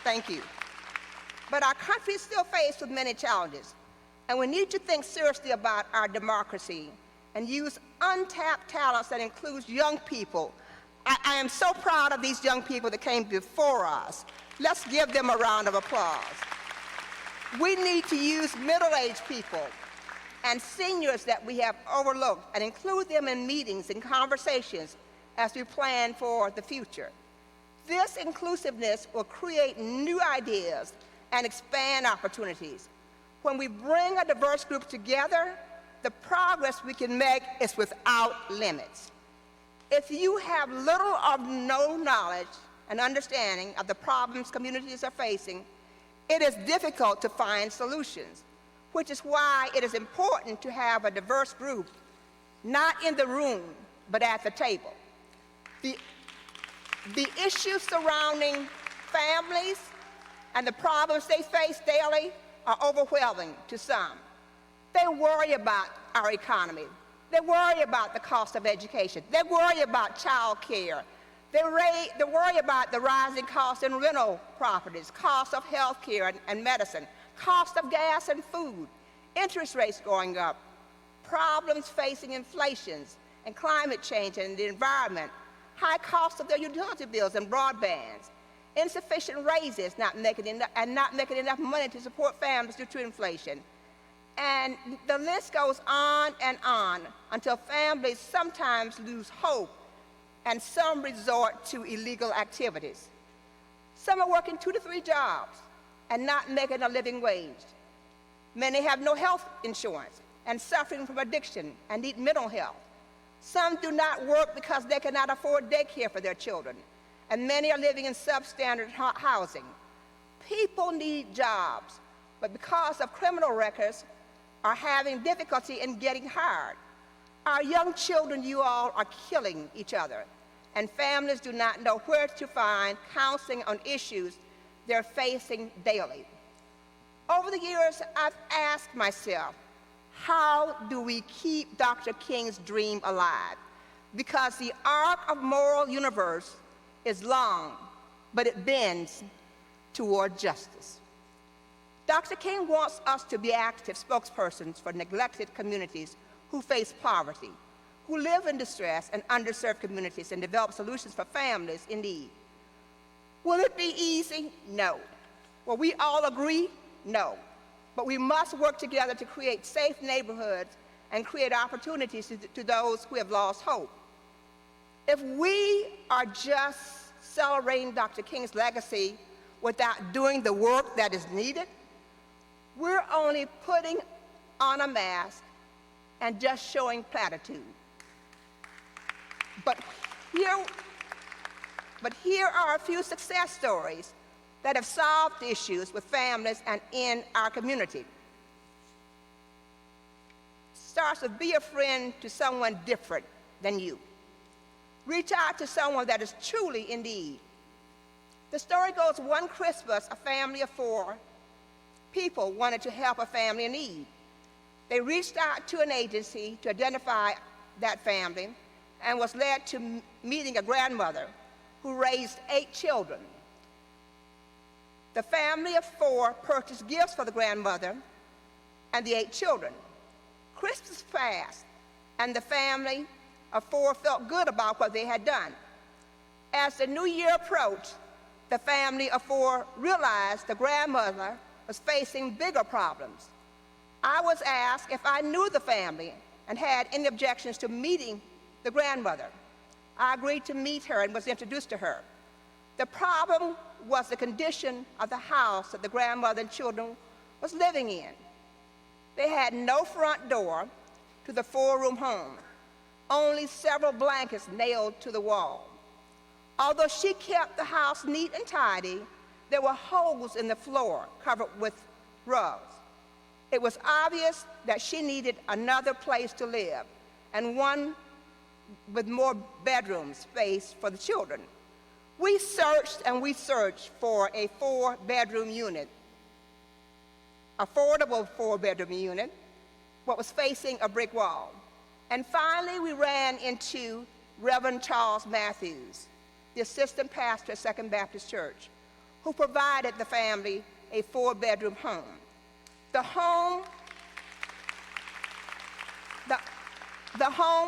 thank you. But our country is still faced with many challenges, and we need to think seriously about our democracy and use untapped talents that includes young people. I am so proud of these young people that came before us. Let's give them a round of applause. We need to use middle-aged people and seniors that we have overlooked and include them in meetings and conversations as we plan for the future. This inclusiveness will create new ideas and expand opportunities. When we bring a diverse group together, the progress we can make is without limits. If you have little or no knowledge and understanding of the problems communities are facing, it is difficult to find solutions, which is why it is important to have a diverse group, not in the room, but at the table. The issues surrounding families and the problems they face daily are overwhelming to some. They worry about our economy. They worry about the cost of education. They worry about child care. They worry about the rising costs in rental properties, cost of health care and medicine, cost of gas and food, interest rates going up, problems facing inflations and climate change and the environment, high cost of their utility bills and broadbands, insufficient raises, not making enough money to support families due to inflation. And the list goes on and on until families sometimes lose hope and some resort to illegal activities. Some are working 2 to 3 jobs and not making a living wage. Many have no health insurance and suffering from addiction and need mental health. Some do not work because they cannot afford daycare for their children, and many are living in substandard housing. People need jobs, but because of criminal records, are having difficulty in getting hired. Our young children, you all, are killing each other, and families do not know where to find counseling on issues they're facing daily. Over the years, I've asked myself, how do we keep Dr. King's dream alive? Because the arc of moral universe is long, but it bends toward justice. Dr. King wants us to be active spokespersons for neglected communities who face poverty, who live in distress and underserved communities, and develop solutions for families in need. Will it be easy? No. Will we all agree? No. But we must work together to create safe neighborhoods and create opportunities to those who have lost hope. If we are just celebrating Dr. King's legacy without doing the work that is needed, we're only putting on a mask and just showing platitude. But here are a few success stories that have solved issues with families and in our community. starts with be a friend to someone different than you. Reach out to someone that is truly in need. The story goes, one Christmas, a family of 4 people wanted to help a family in need. They reached out to an agency to identify that family and was led to meeting a grandmother who raised 8 children. The family of 4 purchased gifts for the grandmother and the 8 children. Christmas passed, and the family of 4 felt good about what they had done. As the new year approached, the family of 4 realized the grandmother was facing bigger problems. I was asked if I knew the family and had any objections to meeting the grandmother. I agreed to meet her and was introduced to her. The problem was the condition of the house that the grandmother and children was living in. They had no front door to the 4-room home, only several blankets nailed to the wall. Although she kept the house neat and tidy, there were holes in the floor covered with rugs. It was obvious that she needed another place to live and one with more bedroom space for the children. We searched and we searched for a 4-bedroom unit, affordable 4-bedroom unit, what was facing a brick wall. And finally, we ran into Reverend Charles Matthews, the assistant pastor at Second Baptist Church, who provided the family a 4-bedroom home. The home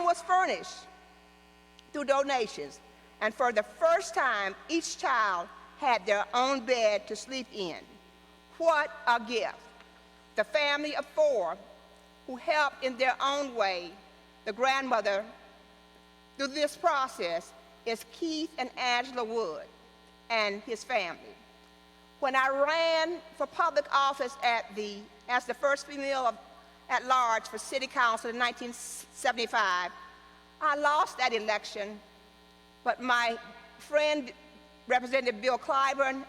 was furnished through donations, and for the first time, each child had their own bed to sleep in. What a gift. The family of 4 who helped in their own way the grandmother through this process is Keith and Angela Wood and his family. When I ran for public office as the first female at large for city council in 1975, I lost that election, but my friend, Representative Bill Clyburn,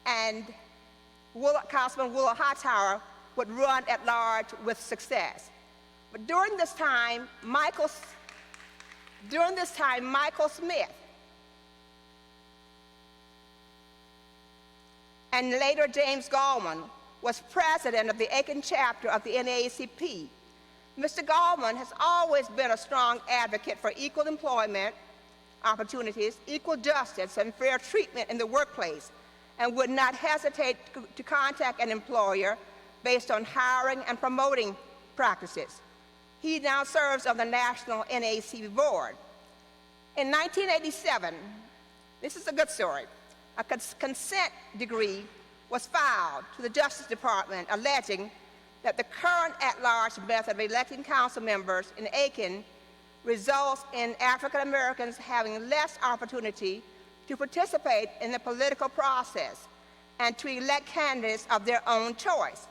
and Councilman Willa Hightower would run at large with success. But during this time, Michael Smith and later James Gallman was president of the Aiken chapter of the NAACP. Mr. Gallman has always been a strong advocate for equal employment opportunities, equal justice, and fair treatment in the workplace, and would not hesitate to contact an employer based on hiring and promoting practices. He now serves on the National NAACP Board. In 1987, this is a good story, a consent decree was filed to the Justice Department alleging that the current at-large method of electing council members in Aiken results in African Americans having less opportunity to participate in the political process and to elect candidates of their own choice.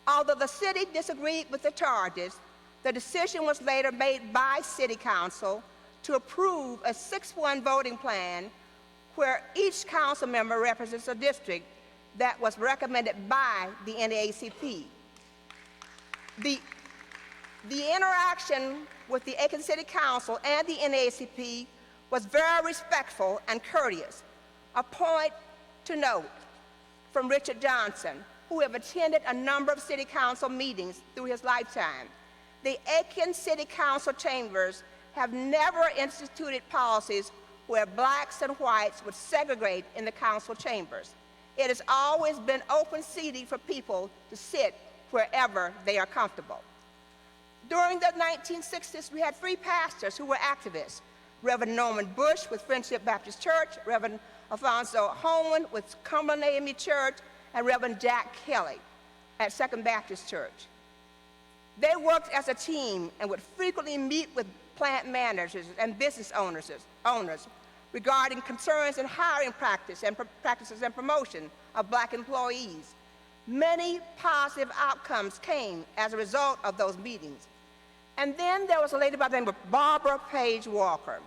Although the city disagreed with the charges, the decision was later made by City Council to approve a 6-1 voting plan where each council member represents a district that was recommended by the NAACP. The interaction with the Aiken City Council and the NAACP was very respectful and courteous. A point to note from Richard Johnson, who have attended a number of City Council meetings through his lifetime. The Aiken City Council chambers have never instituted policies where blacks and whites would segregate in the council chambers. It has always been open seating for people to sit wherever they are comfortable. During the 1960s, we had 3 pastors who were activists: Reverend Norman Bush with Friendship Baptist Church, Reverend Alfonso Holman with Cumberland AME Church, and Reverend Jack Kelly at Second Baptist Church. They worked as a team and would frequently meet with plant managers and business owners regarding concerns in hiring practices and promotion of black employees. Many positive outcomes came as a result of those meetings. And then there was a lady by the name of Barbara Page Walker,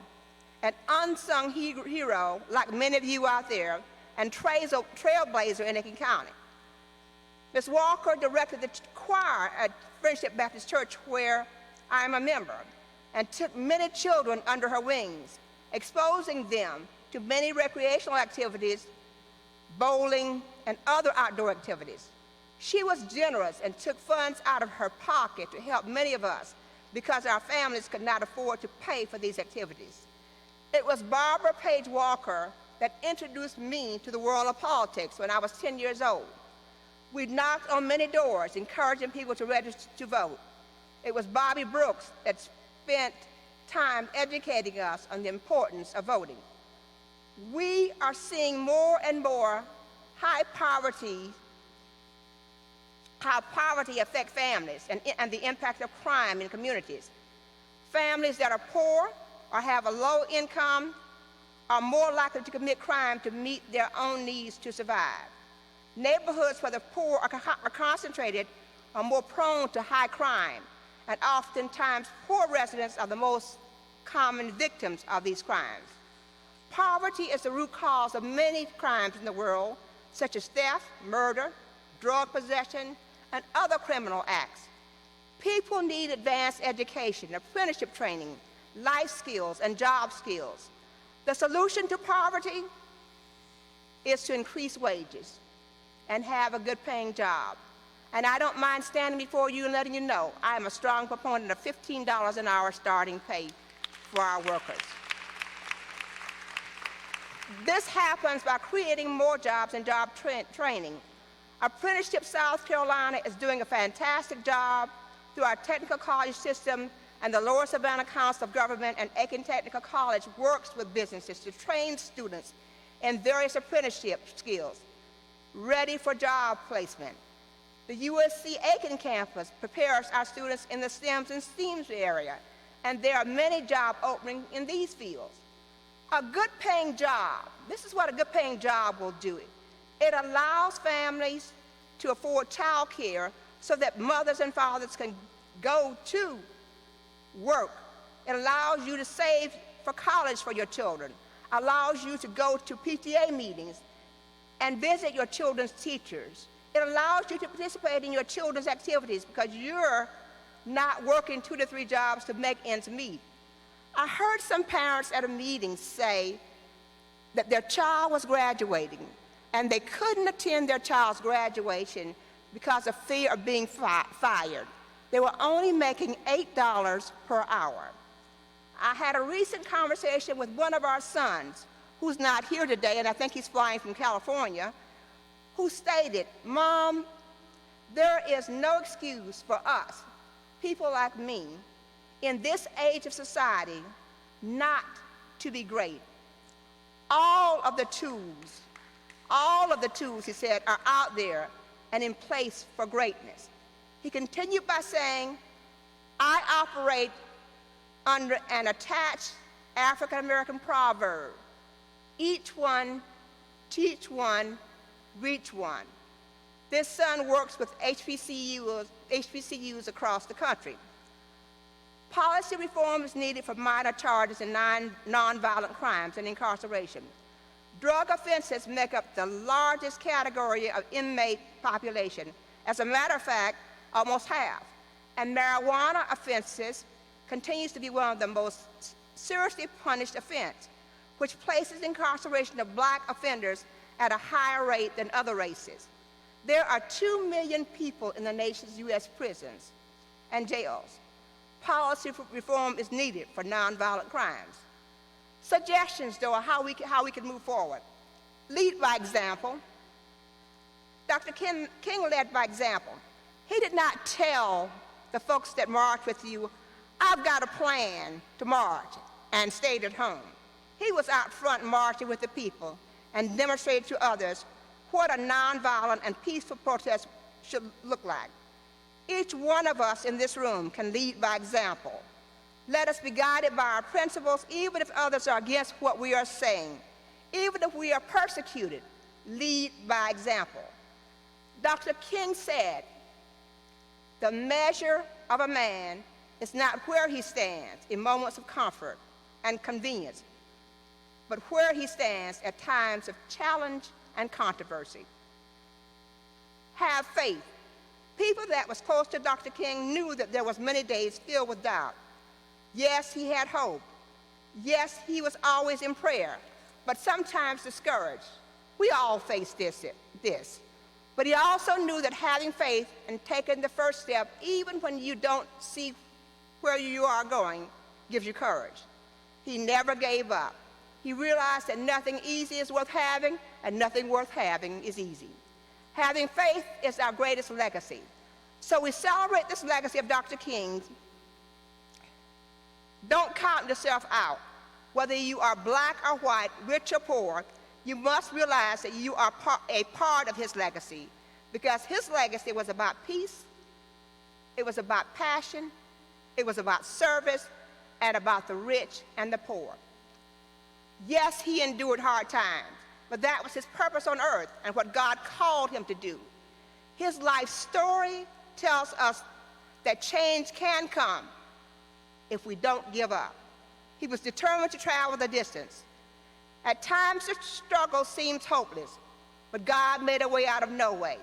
an unsung hero, like many of you out there, and trailblazer in Aiken County. Ms. Walker directed the choir at Friendship Baptist Church, where I am a member, and took many children under her wings, exposing them to many recreational activities, bowling, and other outdoor activities. She was generous and took funds out of her pocket to help many of us because our families could not afford to pay for these activities. It was Barbara Page Walker that introduced me to the world of politics when I was 10 years old. We knocked on many doors, encouraging people to register to vote. It was Bobby Brooks that spent time educating us on the importance of voting. We are seeing more and more how poverty affects families and the impact of crime in communities. Families that are poor or have a low income are more likely to commit crime to meet their own needs to survive. Neighborhoods where the poor are concentrated are more prone to high crime, and oftentimes poor residents are the most common victims of these crimes. Poverty is the root cause of many crimes in the world, such as theft, murder, drug possession, and other criminal acts. People need advanced education, apprenticeship training, life skills, and job skills. The solution to poverty is to increase wages and have a good-paying job. And I don't mind standing before you and letting you know I am a strong proponent of $15 an hour starting pay for our workers. This happens by creating more jobs and job training. Apprenticeship South Carolina is doing a fantastic job through our technical college system, and the Lower Savannah Council of Government and Aiken Technical College works with businesses to train students in various apprenticeship skills, ready for job placement. The USC Aiken campus prepares our students in the STEMs and STEAMs area, and there are many job openings in these fields. A good-paying job, this is what a good-paying job will do. It allows families to afford child care so that mothers and fathers can go to work. It allows you to save for college for your children, allows you to go to PTA meetings and visit your children's teachers. It allows you to participate in your children's activities because you're not working 2 to 3 jobs to make ends meet. I heard some parents at a meeting say that their child was graduating and they couldn't attend their child's graduation because of fear of being fired. They were only making $8 per hour. I had a recent conversation with one of our sons, who's not here today, and I think he's flying from California, who stated, "Mom, there is no excuse for us, people like me, in this age of society, not to be great. All of the tools, he said, are out there and in place for greatness." He continued by saying, "I operate under an attached African-American proverb, each one, teach one, reach one." This son works with HBCUs across the country. Policy reform is needed for minor charges in nonviolent crimes and incarceration. Drug offenses make up the largest category of inmate population. As a matter of fact, almost half. And marijuana offenses continues to be one of the most seriously punished offense, which places incarceration of black offenders at a higher rate than other races. There are 2 million people in the nation's U.S. prisons and jails. Policy reform is needed for nonviolent crimes. Suggestions, though, on how we can move forward. Lead by example. Dr. King led by example. He did not tell the folks that marched with you, "I've got a plan to march," and stayed at home. He was out front marching with the people and demonstrated to others what a nonviolent and peaceful protest should look like. Each one of us in this room can lead by example. Let us be guided by our principles, even if others are against what we are saying. Even if we are persecuted, lead by example. Dr. King said, "The measure of a man is not where he stands in moments of comfort and convenience, but where he stands at times of challenge and controversy." have faith. People that was close to Dr. King knew that there was many days filled with doubt. Yes, he had hope. Yes, he was always in prayer, but sometimes discouraged. We all face this. But he also knew that having faith and taking the first step, even when you don't see where you are going, gives you courage. He never gave up. He realized that nothing easy is worth having, and nothing worth having is easy. Having faith is our greatest legacy. So we celebrate this legacy of Dr. King. Don't count yourself out. Whether you are black or white, rich or poor, you must realize that you are a part of his legacy, because his legacy was about peace, it was about passion, it was about service, and about the rich and the poor. Yes, he endured hard times, but that was his purpose on earth and what God called him to do. His life story tells us that change can come if we don't give up. He was determined to travel the distance. At times, the struggle seems hopeless, but God made a way out of no way.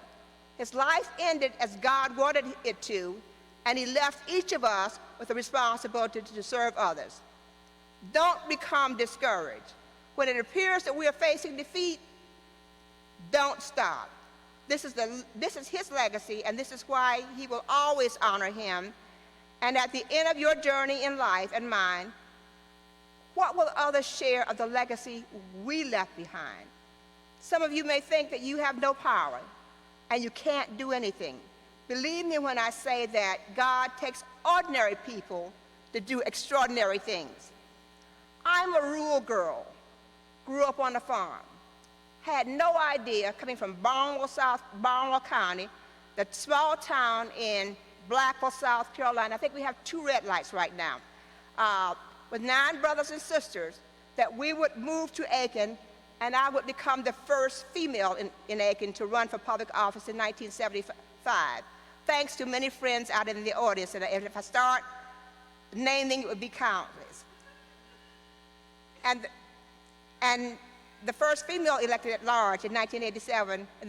His life ended as God wanted it to, and he left each of us with the responsibility to serve others. Don't become discouraged. When it appears that we are facing defeat, don't stop. This is his legacy, and this is why he will always honor him. And at the end of your journey in life and mine, what will others share of the legacy we left behind? Some of you may think that you have no power and you can't do anything. Believe me when I say that God takes ordinary people to do extraordinary things. I'm a rural girl, grew up on a farm, had no idea, coming from Barnwell County, the small town in Blackwell, South Carolina. I think we have 2 red lights right now. With 9 brothers and sisters, that we would move to Aiken, and I would become the first female in Aiken to run for public office in 1975, thanks to many friends out in the audience. And if I start naming, it would be countless. And the first female elected at large in 1987 in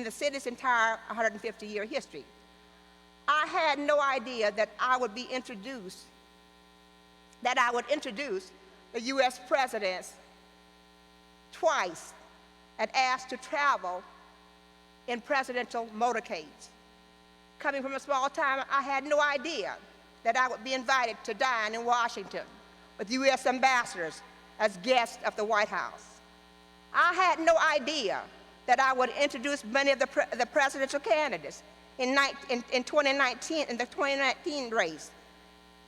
the city's entire 150-year history. I had no idea that I would introduce the U.S. presidents twice and asked to travel in presidential motorcades. Coming from a small town, I had no idea that I would be invited to dine in Washington with U.S. ambassadors as guests of the White House. I had no idea that I would introduce many of the presidential candidates in 2019, in the 2019 race.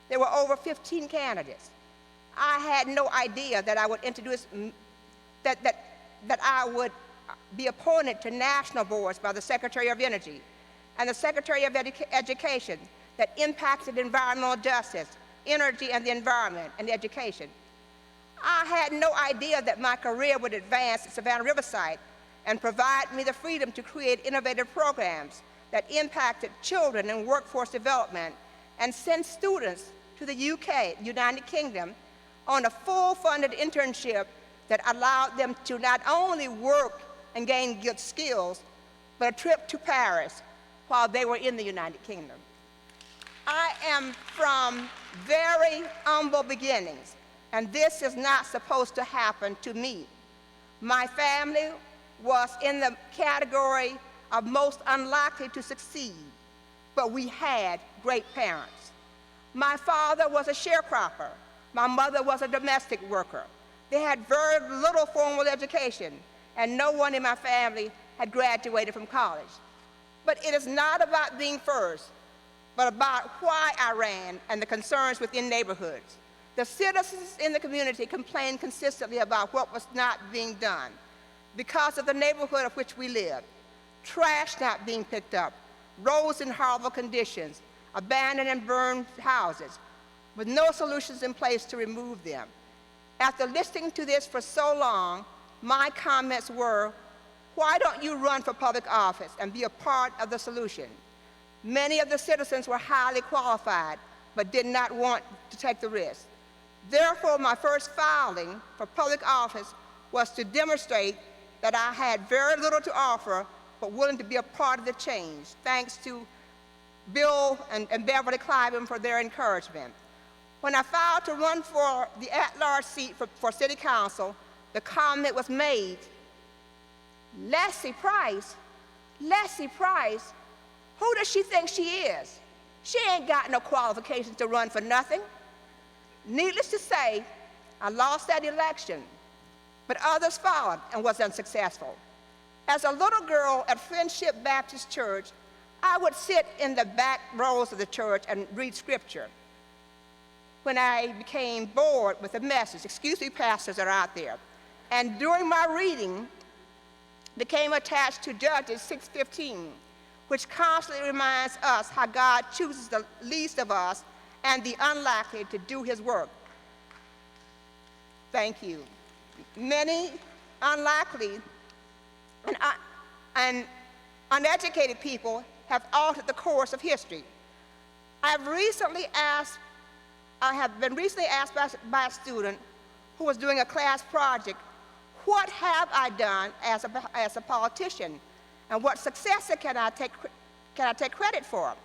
There were over 15 candidates. I had no idea that I would introduce, that I would be appointed to national boards by the Secretary of Energy and the Secretary of Education that impacted environmental justice, energy and the environment, and education. I had no idea that my career would advance at Savannah Riverside and provide me the freedom to create innovative programs that impacted children and workforce development and send students to the UK, United Kingdom, on a full-funded internship that allowed them to not only work and gain good skills, but a trip to Paris while they were in the United Kingdom. I am from very humble beginnings, and this is not supposed to happen to me. My family was in the category of most unlikely to succeed, but we had great parents. My father was a sharecropper. My mother was a domestic worker. They had very little formal education, and no one in my family had graduated from college. But it is not about being first, but about why I ran and the concerns within neighborhoods. The citizens in the community complained consistently about what was not being done because of the neighborhood of which we lived. Trash not being picked up, roads in horrible conditions, abandoned and burned houses, with no solutions in place to remove them. After listening to this for so long, my comments were, why don't you run for public office and be a part of the solution? Many of the citizens were highly qualified, but did not want to take the risk. Therefore, my first filing for public office was to demonstrate that I had very little to offer but willing to be a part of the change. Thanks to Bill and Beverly Cliven for their encouragement. When I filed to run for the at-large seat for City Council, the comment was made, Leslie Price, who does she think she is? She ain't got no qualifications to run for nothing. Needless to say, I lost that election, but others followed and was unsuccessful. As a little girl at Friendship Baptist Church, I would sit in the back rows of the church and read scripture. When I became bored with the message, excuse me, pastors are out there, and during my reading, became attached to Judges 6:15, which constantly reminds us how God chooses the least of us and the unlikely to do his work. Thank you. Many unlikely and uneducated people have altered the course of history. I have been recently asked by a student who was doing a class project, what have I done as a politician, and what success can I take credit for?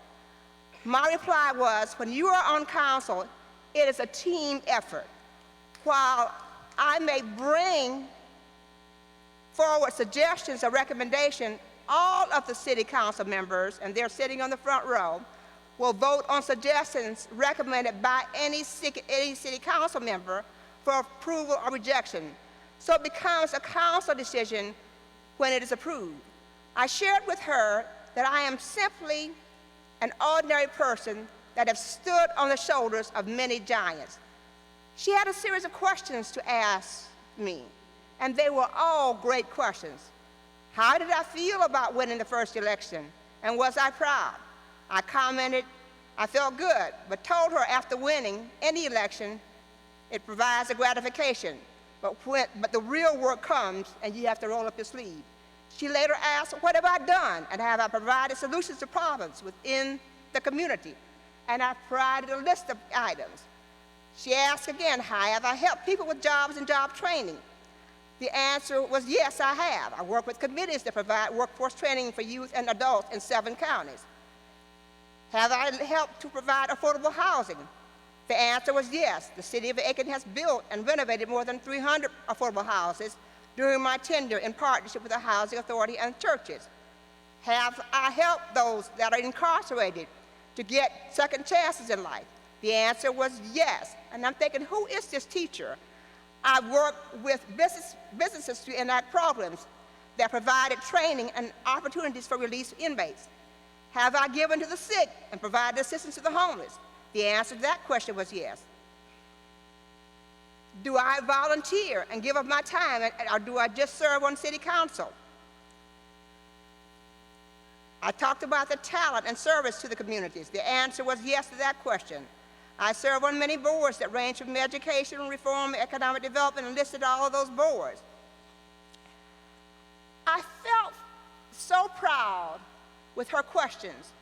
My reply was, when you are on council, it is a team effort. While I may bring forward suggestions or recommendations, all of the city council members, and they're sitting on the front row, will vote on suggestions recommended by any city council member for approval or rejection. So it becomes a council decision when it is approved. I shared with her that I am simply an ordinary person that has stood on the shoulders of many giants. She had a series of questions to ask me, and they were all great questions. How did I feel about winning the first election, and was I proud? I commented, I felt good, but told her after winning any election, it provides a gratification, but the real work comes and you have to roll up your sleeve. She later asked, what have I done, and have I provided solutions to problems within the community? And I provided a list of items. She asked again, how have I helped people with jobs and job training? The answer was yes, I have. I work with committees that provide workforce training for youth and adults in 7 counties. Have I helped to provide affordable housing? The answer was yes. The city of Aiken has built and renovated more than 300 affordable houses during my tenure in partnership with the Housing Authority and churches. Have I helped those that are incarcerated to get second chances in life? The answer was yes. And I'm thinking, who is this teacher? I worked with businesses to enact programs that provided training and opportunities for released inmates. Have I given to the sick and provided assistance to the homeless? The answer to that question was yes. Do I volunteer and give up my time, or do I just serve on city council? I talked about the talent and service to the communities. The answer was yes to that question. I serve on many boards that range from education, reform, economic development, and listed all of those boards. I felt so proud with her questions,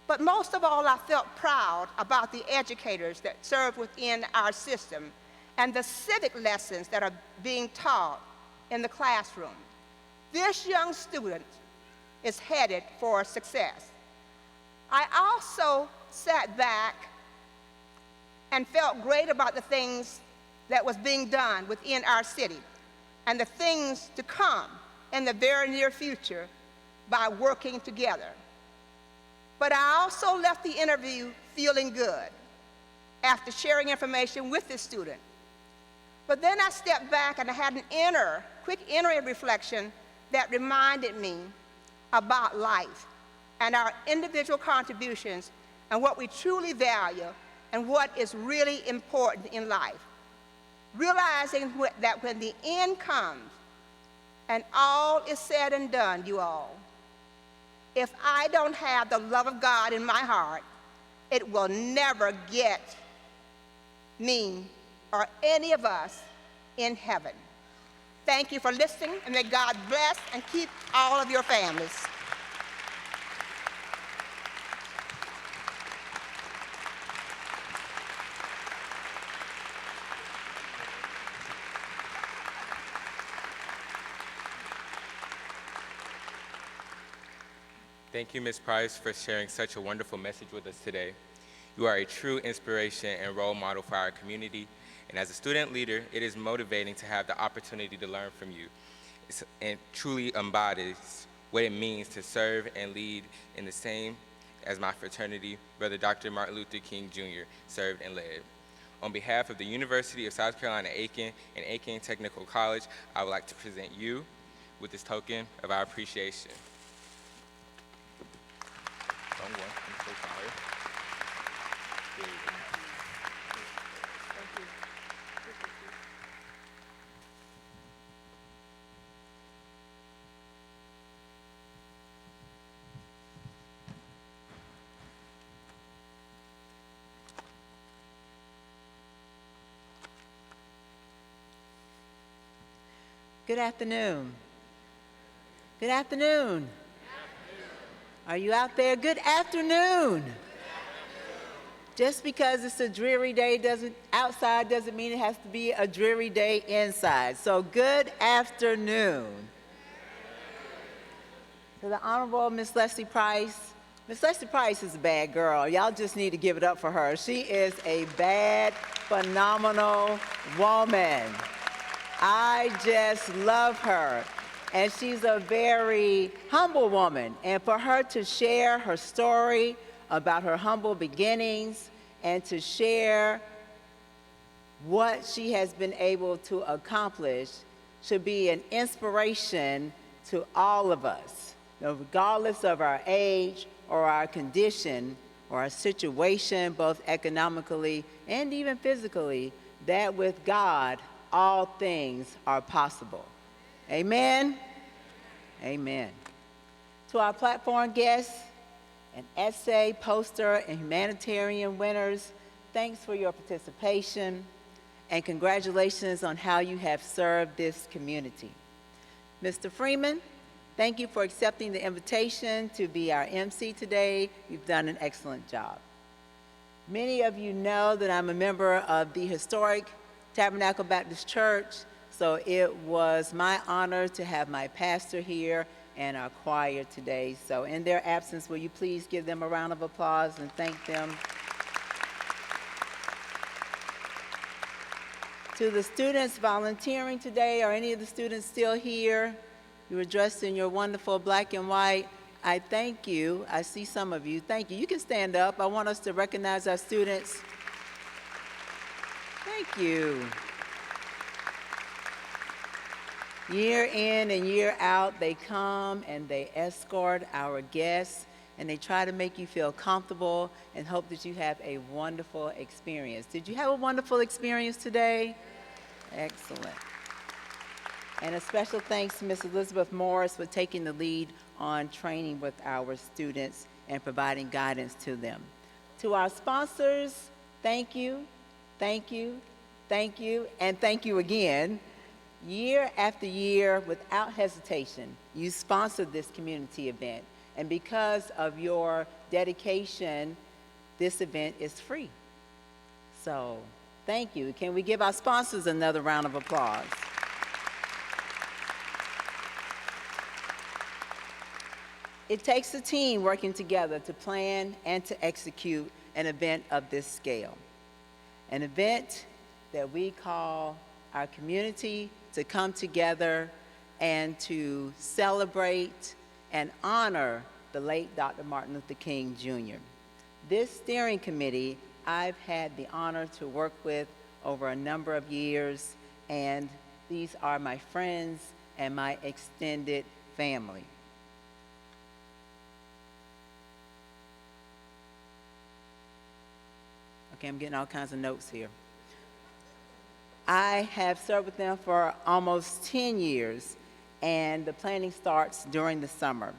but most of all, I felt proud about the educators that serve within our system and the civic lessons that are being taught in the classroom. This young student is headed for success. I also sat back and felt great about the things that was being done within our city and the things to come in the very near future by working together. But I also left the interview feeling good after sharing information with the student. But then I stepped back and I had an quick inner reflection that reminded me about life and our individual contributions and what we truly value and what is really important in life. Realizing that when the end comes and all is said and done, you all, if I don't have the love of God in my heart, it will never get me or any of us in heaven. Thank you for listening, and may God bless and keep all of your families. Thank you, Ms. Price, for sharing such a wonderful message with us today. You are a true inspiration and role model for our community, and as a student leader, it is motivating to have the opportunity to learn from you. And truly embodies what it means to serve and lead in the same as my fraternity, Brother Dr. Martin Luther King Jr. served and led. On behalf of the University of South Carolina Aiken and Aiken Technical College, I would like to present you with this token of our appreciation. I'm so sorry. There you go. Good afternoon. Good afternoon. Are you out there? Good afternoon. Just because it's a dreary day outside doesn't mean it has to be a dreary day inside. So good afternoon. To the Honorable Miss Leslie Price. Miss Leslie Price is a bad girl. Y'all just need to give it up for her. She is a bad, phenomenal woman. I just love her. And she's a very humble woman. And for her to share her story about her humble beginnings and to share what she has been able to accomplish should be an inspiration to all of us, regardless of our age or our condition or our situation, both economically and even physically, that with God, all things are possible. Amen? Amen. To our platform guests and essay, poster, and humanitarian winners, thanks for your participation and congratulations on how you have served this community. Mr. Freeman, thank you for accepting the invitation to be our MC today. You've done an excellent job. Many of you know that I'm a member of the historic Tabernacle Baptist Church, so it was my honor to have my pastor here and our choir today. So in their absence, will you please give them a round of applause and thank them. To the students volunteering today, are any of the students still here? You were dressed in your wonderful black and white. I thank you. I see some of you. Thank you. You can stand up. I want us to recognize our students. Thank you. Year in and year out, they come and they escort our guests, and they try to make you feel comfortable and hope that you have a wonderful experience. Did you have a wonderful experience today? Excellent. And a special thanks to Ms. Elizabeth Morris for taking the lead on training with our students and providing guidance to them. To our sponsors, thank you, thank you, thank you, and thank you again. Year after year, without hesitation, you sponsored this community event. And because of your dedication, this event is free. So, thank you. Can we give our sponsors another round of applause? It takes a team working together to plan and to execute an event of this scale. An event that we call our community to come together and to celebrate and honor the late Dr. Martin Luther King Jr. This steering committee I've had the honor to work with over a number of years, and these are my friends and my extended family. Okay, I'm getting all kinds of notes here. I have served with them for almost 10 years, and the planning starts during the summer.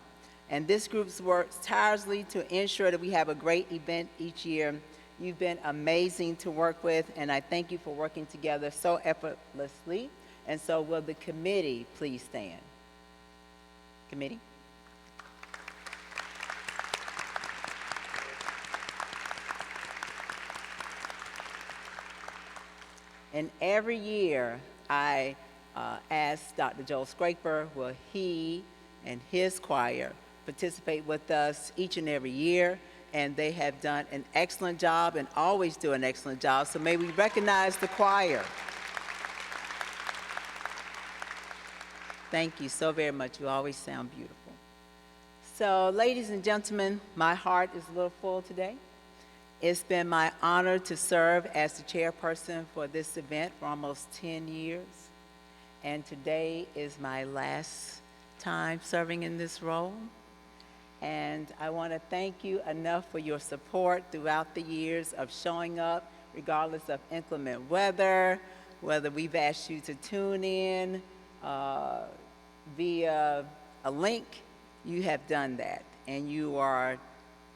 And this group works tirelessly to ensure that we have a great event each year. You've been amazing to work with, and I thank you for working together so effortlessly. And so will the committee please stand? Committee? And every year, I ask Dr. Joel Scraper, will he and his choir participate with us each and every year, and they have done an excellent job and always do an excellent job. So may we recognize the choir. Thank you so very much. You always sound beautiful. So, ladies and gentlemen, my heart is a little full today. It's been my honor to serve as the chairperson for this event for almost 10 years. And today is my last time serving in this role. And I want to thank you enough for your support throughout the years of showing up, regardless of inclement weather, whether we've asked you to tune in via a link, you have done that. And you are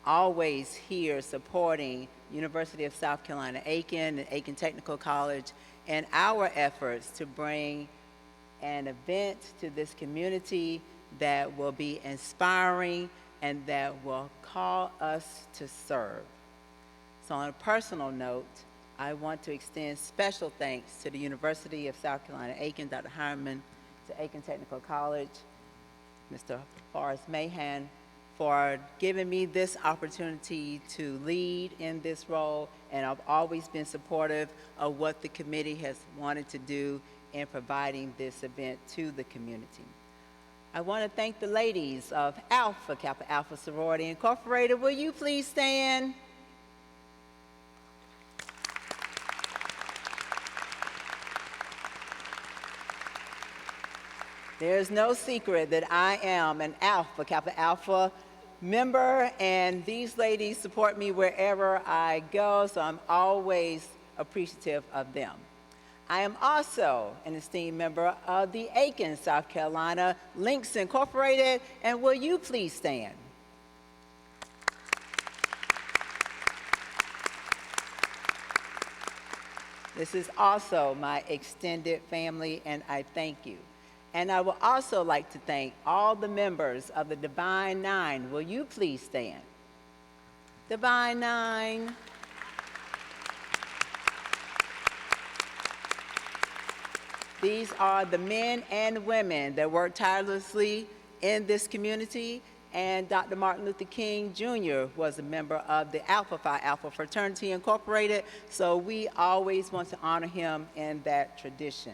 always here supporting University of South Carolina Aiken and Aiken Technical College and our efforts to bring an event to this community that will be inspiring and that will call us to serve. So on a personal note, I want to extend special thanks to the University of South Carolina Aiken, Dr. Hireman, to Aiken Technical College, Mr. Forrest Mahan, for giving me this opportunity to lead in this role, and I've always been supportive of what the committee has wanted to do in providing this event to the community. I want to thank the ladies of Alpha Kappa Alpha Sorority Incorporated. Will you please stand? There's no secret that I am an Alpha Kappa Alpha member, and these ladies support me wherever I go, so I'm always appreciative of them. I am also an esteemed member of the Aiken, South Carolina Links Incorporated, and will you please stand? This is also my extended family, and I thank you. And I would also like to thank all the members of the Divine Nine. Will you please stand? Divine Nine. These are the men and women that work tirelessly in this community, and Dr. Martin Luther King Jr. was a member of the Alpha Phi Alpha Fraternity Incorporated, so we always want to honor him in that tradition.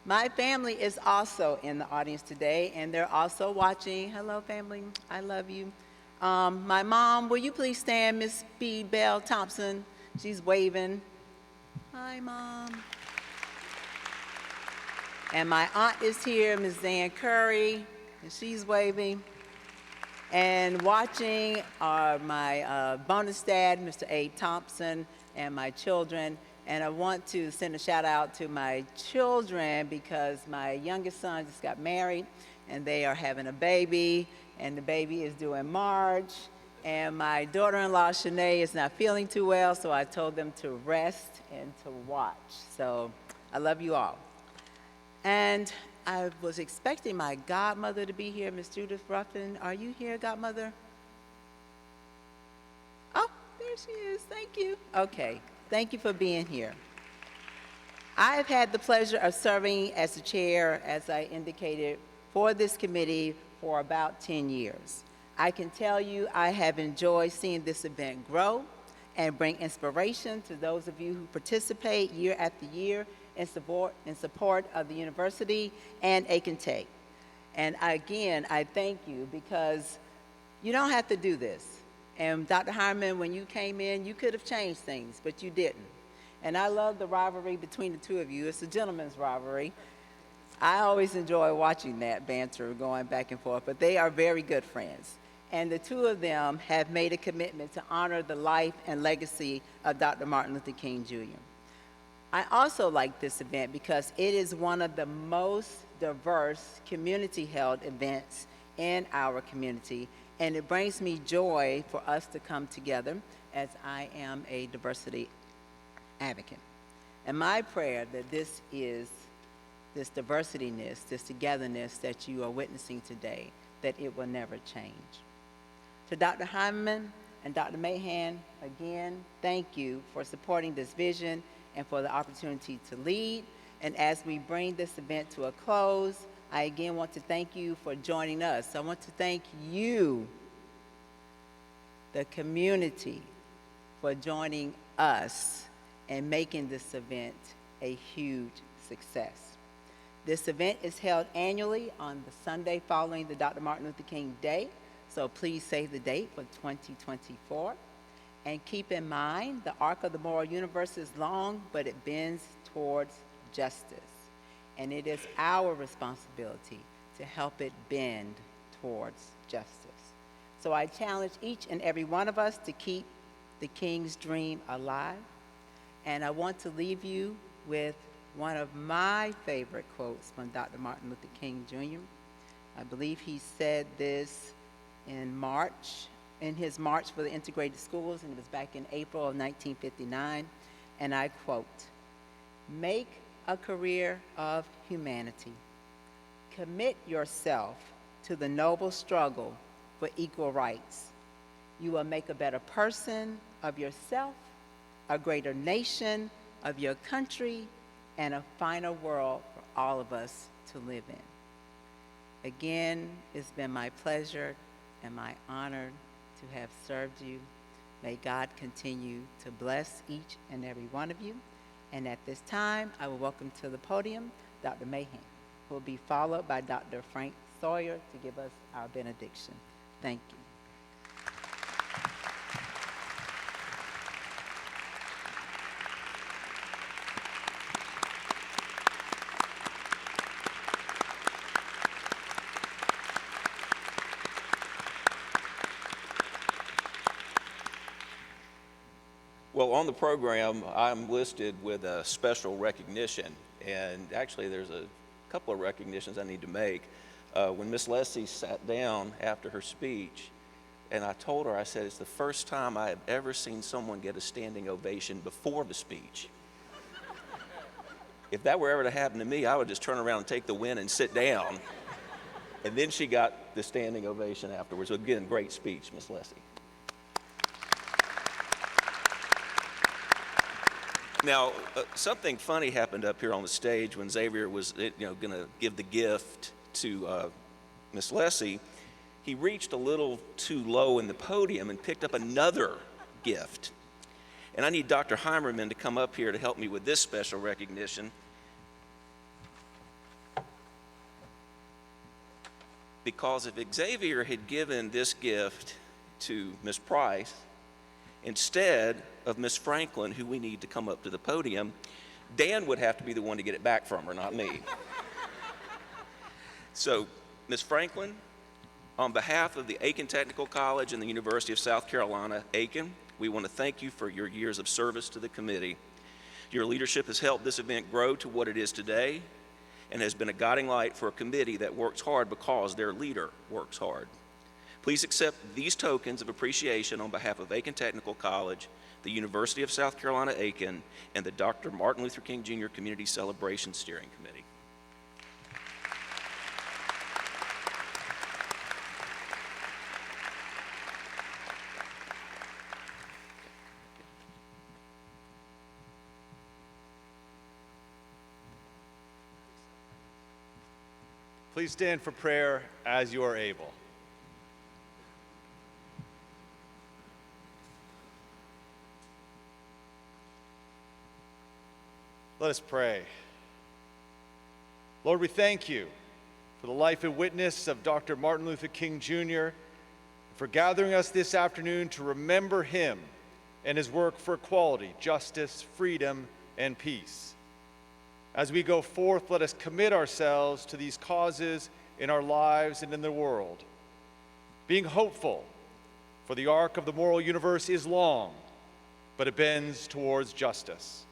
My family is also in the audience today, and they're also watching. Hello, family. I love you. My mom, will you please stand, Miss B. Bell Thompson? She's waving. Hi, Mom. And my aunt is here, Ms. Zan Curry, and she's waving. And watching are my bonus dad, Mr. Abe Thompson, and my children. And I want to send a shout out to my children because my youngest son just got married and they are having a baby, and the baby is due in March. And my daughter-in-law, Shanae, is not feeling too well, so I told them to rest and to watch. So I love you all. And I was expecting my godmother to be here, Miss Judith Ruffin. Are you here, godmother? Oh, there she is. Thank you. Okay. Thank you for being here. I have had the pleasure of serving as the chair, as I indicated, for this committee for about 10 years. I can tell you I have enjoyed seeing this event grow and bring inspiration to those of you who participate year after year in support of the university and Aiken Tech. And again, I thank you because you don't have to do this. And Dr. Hyman, when you came in, you could have changed things, but you didn't. And I love the rivalry between the two of you. It's a gentleman's rivalry. I always enjoy watching that banter going back and forth, but they are very good friends. And the two of them have made a commitment to honor the life and legacy of Dr. Martin Luther King Jr. I also like this event because it is one of the most diverse community-held events in our community, and it brings me joy for us to come together as I am a diversity advocate. And my prayer that this diversityness, this togetherness that you are witnessing today, that it will never change. To Dr. Hyman and Dr. Mahan, again, thank you for supporting this vision and for the opportunity to lead. And as we bring this event to a close, I again want to thank you for joining us. I want to thank you, the community, for joining us and making this event a huge success. This event is held annually on the Sunday following the Dr. Martin Luther King Day, so please save the date for 2024. And keep in mind, the arc of the moral universe is long, but it bends towards justice. And it is our responsibility to help it bend towards justice. So I challenge each and every one of us to keep the King's dream alive. And I want to leave you with one of my favorite quotes from Dr. Martin Luther King Jr. I believe he said this in his March for the Integrated Schools, and it was back in April of 1959, and I quote, "Make a career of humanity. Commit yourself to the noble struggle for equal rights. You will make a better person of yourself, a greater nation of your country, and a finer world for all of us to live in." Again, it's been my pleasure and my honor to have served you. May God continue to bless each and every one of you. And at this time, I will welcome to the podium Dr. Mahan, who will be followed by Dr. Frank Sawyer to give us our benediction. Thank you. Well, on the program, I'm listed with a special recognition, and actually there's a couple of recognitions I need to make. When Miss Leslie sat down after her speech, and I told her, I said, it's the first time I have ever seen someone get a standing ovation before the speech. If that were ever to happen to me, I would just turn around and take the win and sit down. And then she got the standing ovation afterwards. So again, great speech, Miss Leslie. Now, something funny happened up here on the stage when Xavier was, going to give the gift to Miss Leslie. He reached a little too low in the podium and picked up another gift. And I need Dr. Heimerman to come up here to help me with this special recognition. Because if Xavier had given this gift to Miss Price, instead of Miss Franklin, who we need to come up to the podium, Dan would have to be the one to get it back from her, not me. So, Miss Franklin, on behalf of the Aiken Technical College and the University of South Carolina, Aiken, we want to thank you for your years of service to the committee. Your leadership has helped this event grow to what it is today and has been a guiding light for a committee that works hard because their leader works hard. Please accept these tokens of appreciation on behalf of Aiken Technical College, the University of South Carolina, Aiken, and the Dr. Martin Luther King Jr. Community Celebration Steering Committee. Please stand for prayer as you are able. Let us pray. Lord, we thank you for the life and witness of Dr. Martin Luther King Jr., for gathering us this afternoon to remember him and his work for equality, justice, freedom, and peace. As we go forth, let us commit ourselves to these causes in our lives and in the world, being hopeful, for the arc of the moral universe is long, but it bends towards justice.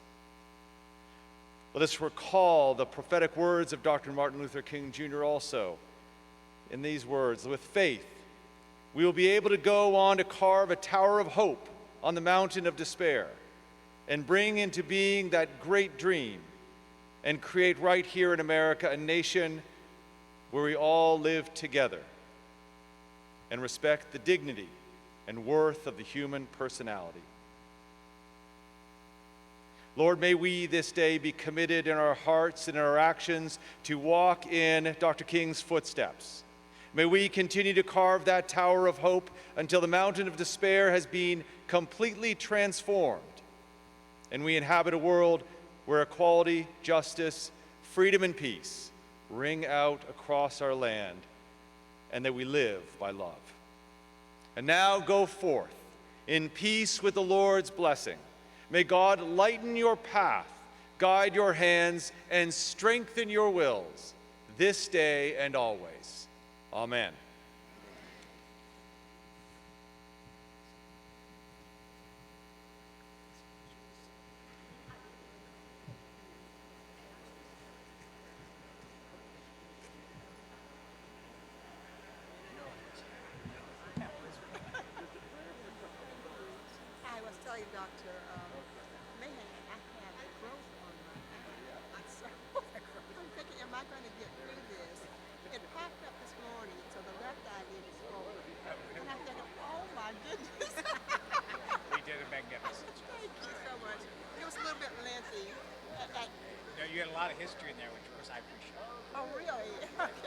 Let us recall the prophetic words of Dr. Martin Luther King Jr. also. In these words, with faith, we will be able to go on to carve a tower of hope on the mountain of despair and bring into being that great dream and create right here in America a nation where we all live together and respect the dignity and worth of the human personality. Lord, may we this day be committed in our hearts and in our actions to walk in Dr. King's footsteps. May we continue to carve that tower of hope until the mountain of despair has been completely transformed, and we inhabit a world where equality, justice, freedom, and peace ring out across our land, and that we live by love. And now go forth in peace with the Lord's blessing. May God lighten your path, guide your hands, and strengthen your wills this day and always. Amen. I was telling Dr. Mahan, I have a growth on my eye. I'm thinking, am I going to get through this? It popped up this morning, so the left eyelid is swollen. And I'm thinking, oh my goodness. You did a magnificent job. Thank you so much. It was a little bit lengthy. You had a lot of history in there, which of course I appreciate. Oh, really? Okay.